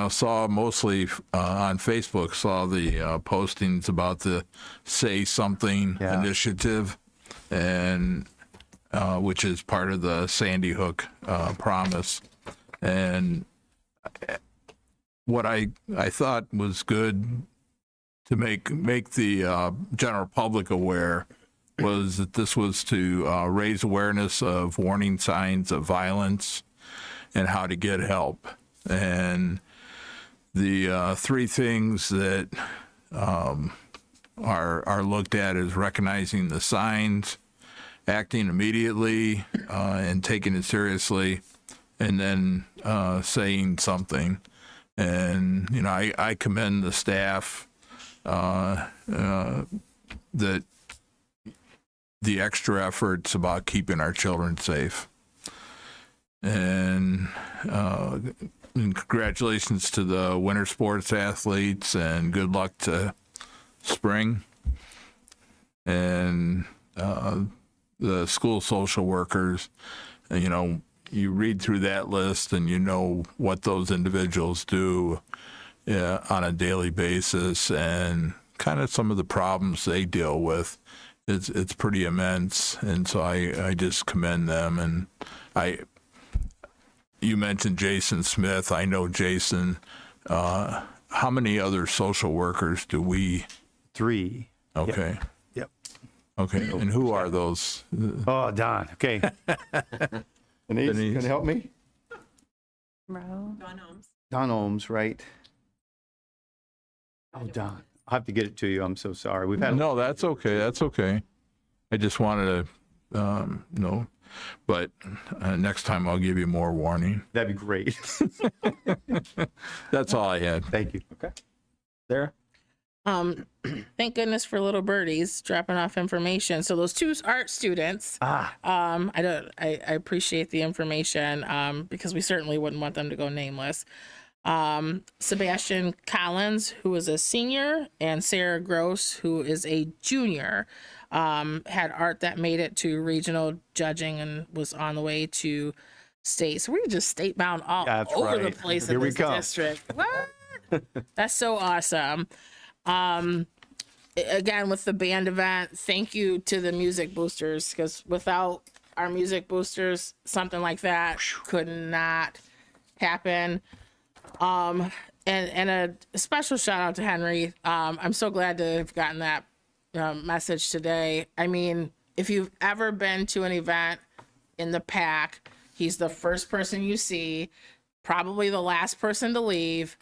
saw mostly on Facebook, saw the postings about the Say Something Yeah. initiative, and which is part of the Sandy Hook promise. And what I thought was good to make the general public aware was that this was to raise awareness of warning signs of violence and how to get help. And the three things that are looked at is recognizing the signs, acting immediately and taking it seriously, and then saying something. And I commend the staff that the extra efforts about keeping our children safe. And congratulations to the winter sports athletes, and good luck to spring. And the school social workers, you read through that list and you know what those individuals do on a daily basis, and kind of some of the problems they deal with. It's pretty immense, and so I just commend them. And you mentioned Jason Smith. I know Jason. How many other social workers do we? 3. Okay. Yep. Okay. And who are those? Oh, Don. Okay. Denise, Denise. can you help me? Bro. Don Ohms, right? Oh, Don. I'll have to get it to you. I'm so sorry. We've had No, that's okay. That's okay. I just wanted to know. But next time I'll give you more warning. That'd be great. That's all I had. Thank you. Sarah? Thank goodness for little birdies dropping off information. So those 2 art students, I appreciate the information because we certainly wouldn't want them to go nameless. Sebastian Collins, who is a senior, and Sarah Gross, who is a junior, had art that made it to regional judging and was on the way to state. So we're just state bound all That's over the right. place Here in we this come. district. What? That's so awesome. Again, with the band event, thank you to the music boosters, because without our music boosters, something like that could not happen. And a special shout out to Henry. I'm so glad to have gotten that message today. I mean, if you've ever been to an event in the pack, he's the first person you see, probably the last person to leave,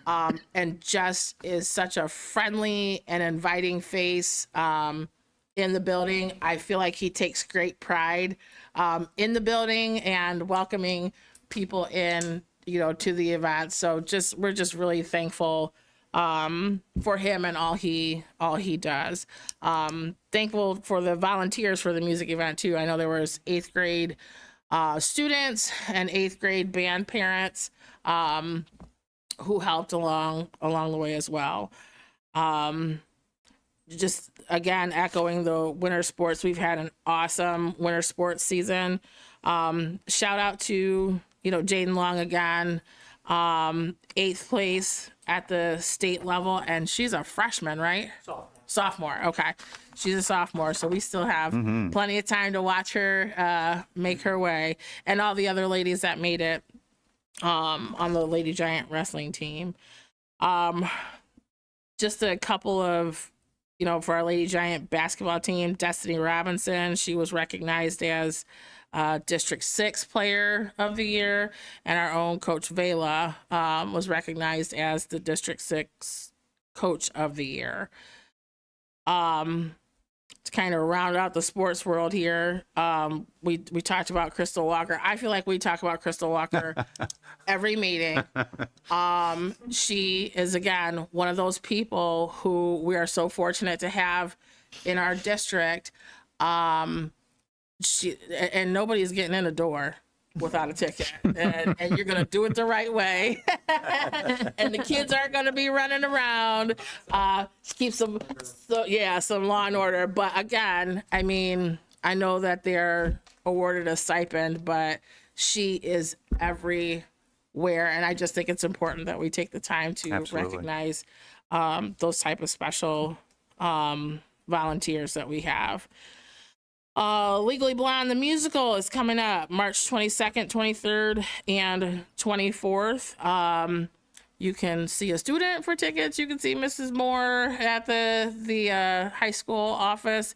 and just is such a friendly and inviting face in the building. I feel like he takes great pride in the building and welcoming people in, to the event. So we're just really thankful for him and all he does. Thankful for the volunteers for the music event too. I know there was 8th grade students and 8th grade band parents who helped along the way as well. Just again echoing the winter sports, we've had an awesome winter sports season. Shout out to Jaden Long again, 8th place at the state level, and she's a freshman, right? Sophomore. Okay, she's a sophomore, so we still have plenty of time to watch her make her way, and all the other ladies that made it on the Lady Giant wrestling team. Just a couple of, for our Lady Giant basketball team, Destiny Robinson, she was recognized as District 6 Player of the Year, and our own Coach Vela was recognized as the District 6 Coach of the Year. To kind of round out the sports world here, we talked about Crystal Walker. I feel like we talk about Crystal Walker every meeting. She is, again, one of those people who we are so fortunate to have in our district. And nobody's getting in the door without a ticket, and you're gonna do it the right way, and the kids aren't gonna be running around. Keep some law and order. But again, I mean, I know that they're awarded a stipend, but she is everywhere, and I just think it's important that we take the time to recognize those type of special volunteers that we have. Legally Blonde, the musical, is coming up March 22nd, 23rd, and 24th. You can see a student for tickets. You can see Mrs. Moore at the high school office.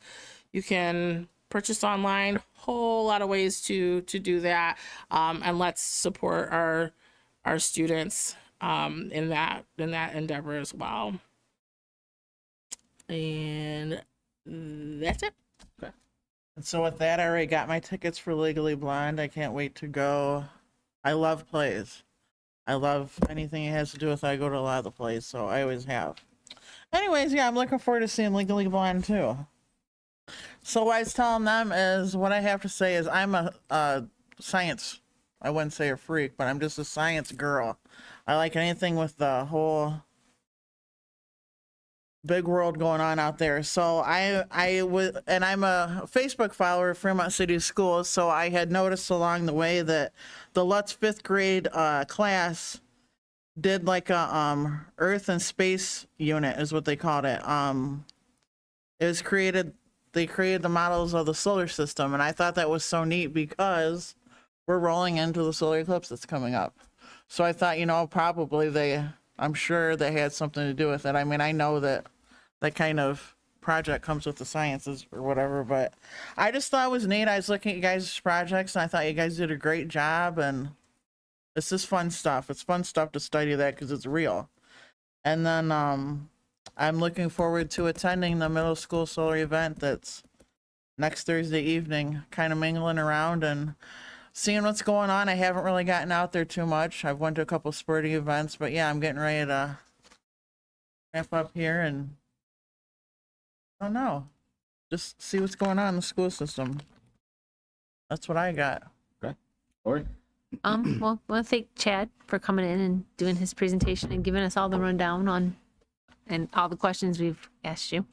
You can purchase online. Whole lot of ways to do that. And let's support our students in that endeavor as well. And that's it. And so with that, I already got my tickets for Legally Blonde. I can't wait to go. I love plays. I love anything it has to do with. I go to a lot of the plays, so I always have. Anyways, yeah, I'm looking forward to seeing Legally Blonde too. So what I was telling them is, what I have to say is, I'm a science, I wouldn't say a freak, but I'm just a science girl. I like anything with the whole big world going on out there. So I would, and I'm a Facebook follower of Fremont City Schools, so I had noticed along the way that the Lutz 5th grade class did like a Earth and Space unit is what they called it. It was created, they created the models of the solar system, and I thought that was so neat because we're rolling into the solar eclipse that's coming up. So I thought, probably I'm sure they had something to do with it. I mean, I know that kind of project comes with the sciences or whatever, but I just thought it was neat. I was looking at you guys' projects, and I thought you guys did a great job, and it's just fun stuff. It's fun stuff to study that because it's real. And then I'm looking forward to attending the middle school solar event that's next Thursday evening, kind of mingling around and seeing what's going on. I haven't really gotten out there too much. I've went to a couple sporting events, but yeah, I'm getting ready to wrap up here and I don't know. Just see what's going on in the school system. That's what I got. Okay. Lori? Well, I want to thank Chad for coming in and doing his presentation and giving us all the rundown on and all the questions we've asked you.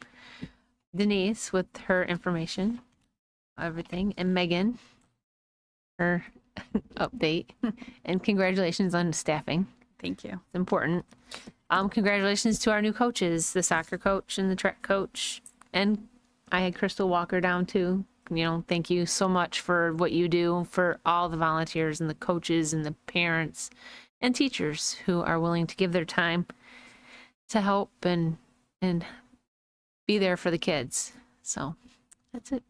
Denise with her information, everything, and Megan, her update, and congratulations on staffing. Thank you. It's important. Congratulations to our new coaches, the soccer coach and the track coach. And I had Crystal Walker down too. Thank you so much for what you do for all the volunteers and the coaches and the parents and teachers who are willing to give their time to help and be there for the kids. So that's it.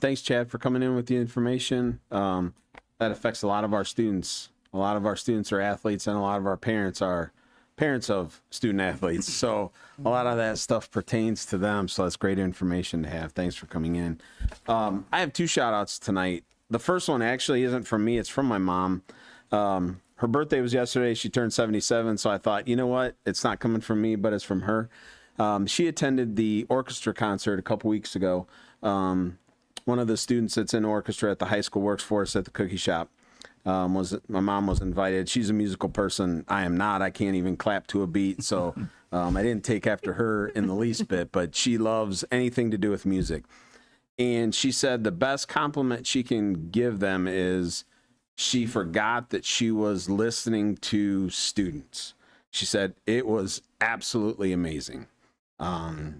Thanks, Chad, for coming in with the information. That affects a lot of our students. A lot of our students are athletes, and a lot of our parents are parents of student athletes. So a lot of that stuff pertains to them. So that's great information to have. Thanks for coming in. I have two shout outs tonight. The first one actually isn't from me. It's from my mom. her birthday was yesterday. She turned 77. So I thought, you know what? It's not coming from me, but it's from her. She attended the orchestra concert a couple weeks ago. One of the students that's in orchestra at the high school works for us at the cookie shop. My mom was invited. She's a musical person. I am not. I can't even clap to a beat. So I didn't take after her in the least bit, but she loves anything to do with music. And she said the best compliment she can give them is she forgot that she was listening to students. She said it was absolutely amazing.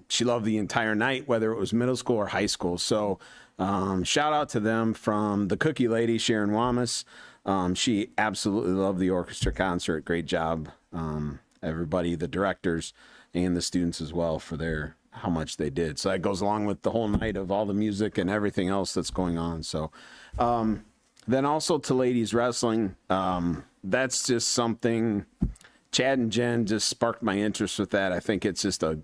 She loved the entire night, whether it was middle school or high school. So shout out to them from the cookie lady, Sharon Wamas. She absolutely loved the orchestra concert. Great job. Everybody, the directors and the students as well for how much they did. So that goes along with the whole night of all the music and everything else that's going on. So then also to ladies wrestling, that's just something Chad and Jen just sparked my interest with that. I think it's just the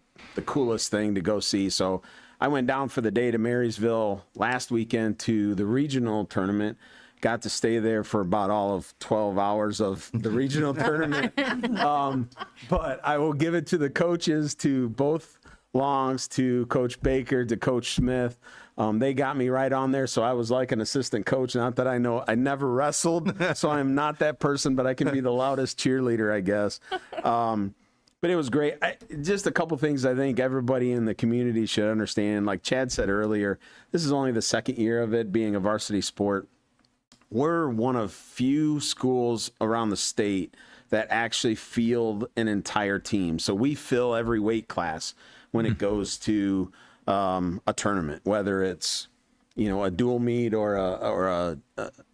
coolest thing to go see. So I went down for the day to Marysville last weekend to the regional tournament. Got to stay there for about all of 12 hours of the regional tournament. But I will give it to the coaches, to both Longs, to Coach Baker, to Coach Smith. They got me right on there. So I was like an assistant coach. Not that I never wrestled, so I'm not that person, but I can be the loudest cheerleader, I guess. But it was great. Just a couple things I think everybody in the community should understand. Like Chad said earlier, this is only the second year of it being a varsity sport. We're one of few schools around the state that actually field an entire team. So we fill every weight class when it goes to a tournament, whether it's, a dual meet or an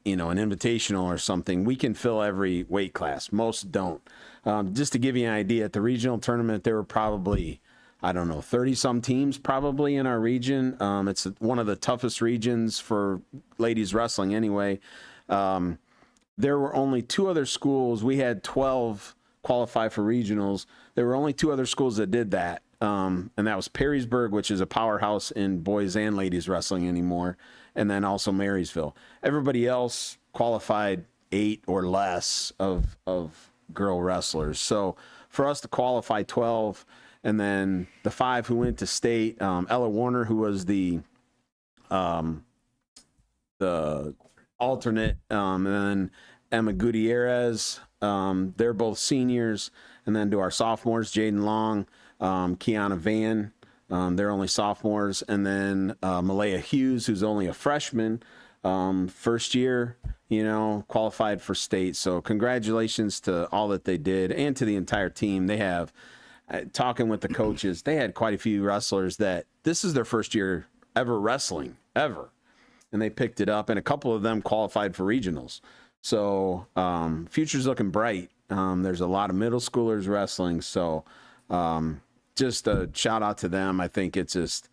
invitational or something. We can fill every weight class. Most don't. Just to give you an idea, at the regional tournament, there were probably, 30 some teams probably in our region. It's one of the toughest regions for ladies wrestling anyway. There were only two other schools. We had 12 qualify for regionals. There were only two other schools that did that. And that was Perrysburg, which is a powerhouse in boys and ladies wrestling anymore. And then also Marysville. Everybody else qualified 8 or less of girl wrestlers. So for us to qualify 12, and then the 5 who went to state, Ella Warner, who was the alternate, and then Emma Gutierrez, they're both seniors. And then to our sophomores, Jaden Long, Kiana Van, they're only sophomores. And then Malaya Hughes, who's only a freshman, first year, qualified for state. So congratulations to all that they did and to the entire team. They have, talking with the coaches, they had quite a few wrestlers that this is their first year ever wrestling, ever. And they picked it up, and a couple of them qualified for regionals. So future's looking bright. There's a lot of middle schoolers wrestling. So just a shout out to them. I think it's just,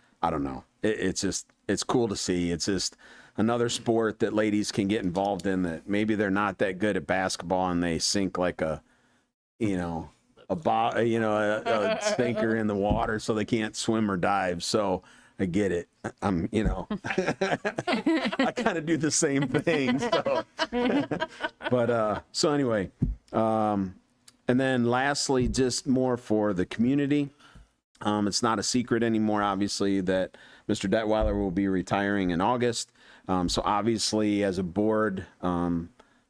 it's cool to see. It's just another sport that ladies can get involved in that maybe they're not that good at basketball and they sink like a stinker in the water so they can't swim or dive. So I get it. I kind of do the same thing. So, so anyway, and then lastly, just more for the community. It's not a secret anymore, obviously, that Mr. Detweiler will be retiring in August. So obviously, as a board,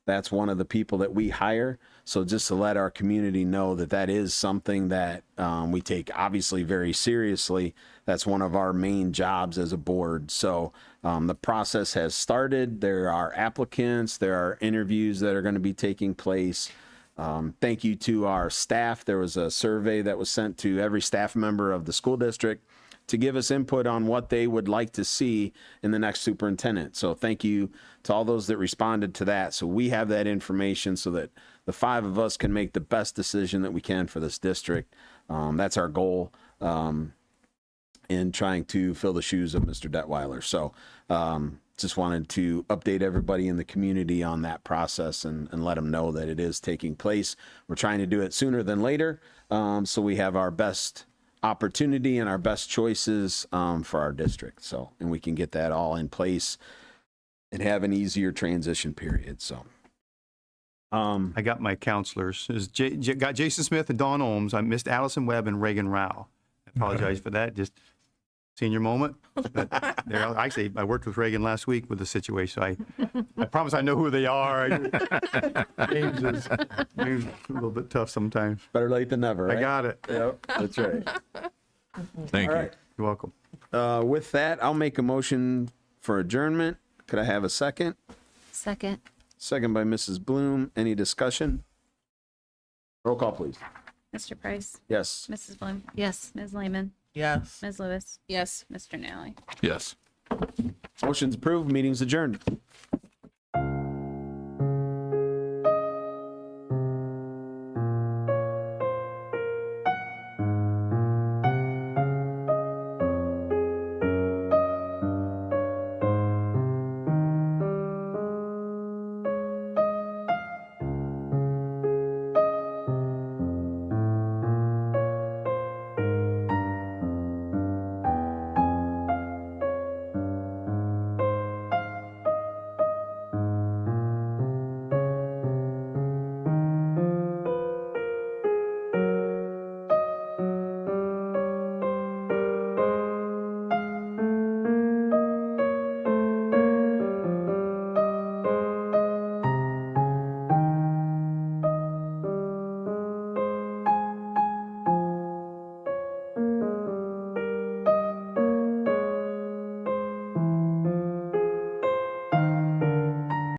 that's one of the people that we hire. So just to let our community know that that is something that we take obviously very seriously. That's one of our main jobs as a board. So the process has started. There are applicants. There are interviews that are going to be taking place. Thank you to our staff. There was a survey that was sent to every staff member of the school district to give us input on what they would like to see in the next superintendent. So thank you to all those that responded to that. So we have that information so that the 5 of us can make the best decision that we can for this district. That's our goal in trying to fill the shoes of Mr. Detweiler. So just wanted to update everybody in the community on that process and let them know that it is taking place. We're trying to do it sooner than later, so we have our best opportunity and our best choices for our district. So, and we can get that all in place and have an easier transition period. So I got my counselors. It was got Jason Smith and Dawn Ohms. I missed Allison Webb and Reagan Rao. I apologize for that. Just senior moment. But actually, I worked with Reagan last week with the situation. So I promise I know who they are. Names is a little bit tough sometimes. Better late than never, right? I got it. Yep, that's right. Thank All you. right. You're welcome. With that, I'll make a motion for adjournment. Could I have a second? Second. Second by Mrs. Bloom. Any discussion? Roll call, please. Mr. Price, Yes. Mrs. Bloom, Yes. Ms. Lehman, Yes. Ms. Lewis, Yes. Mr. Nally. Yes. Motion's approved. Meeting's adjourned.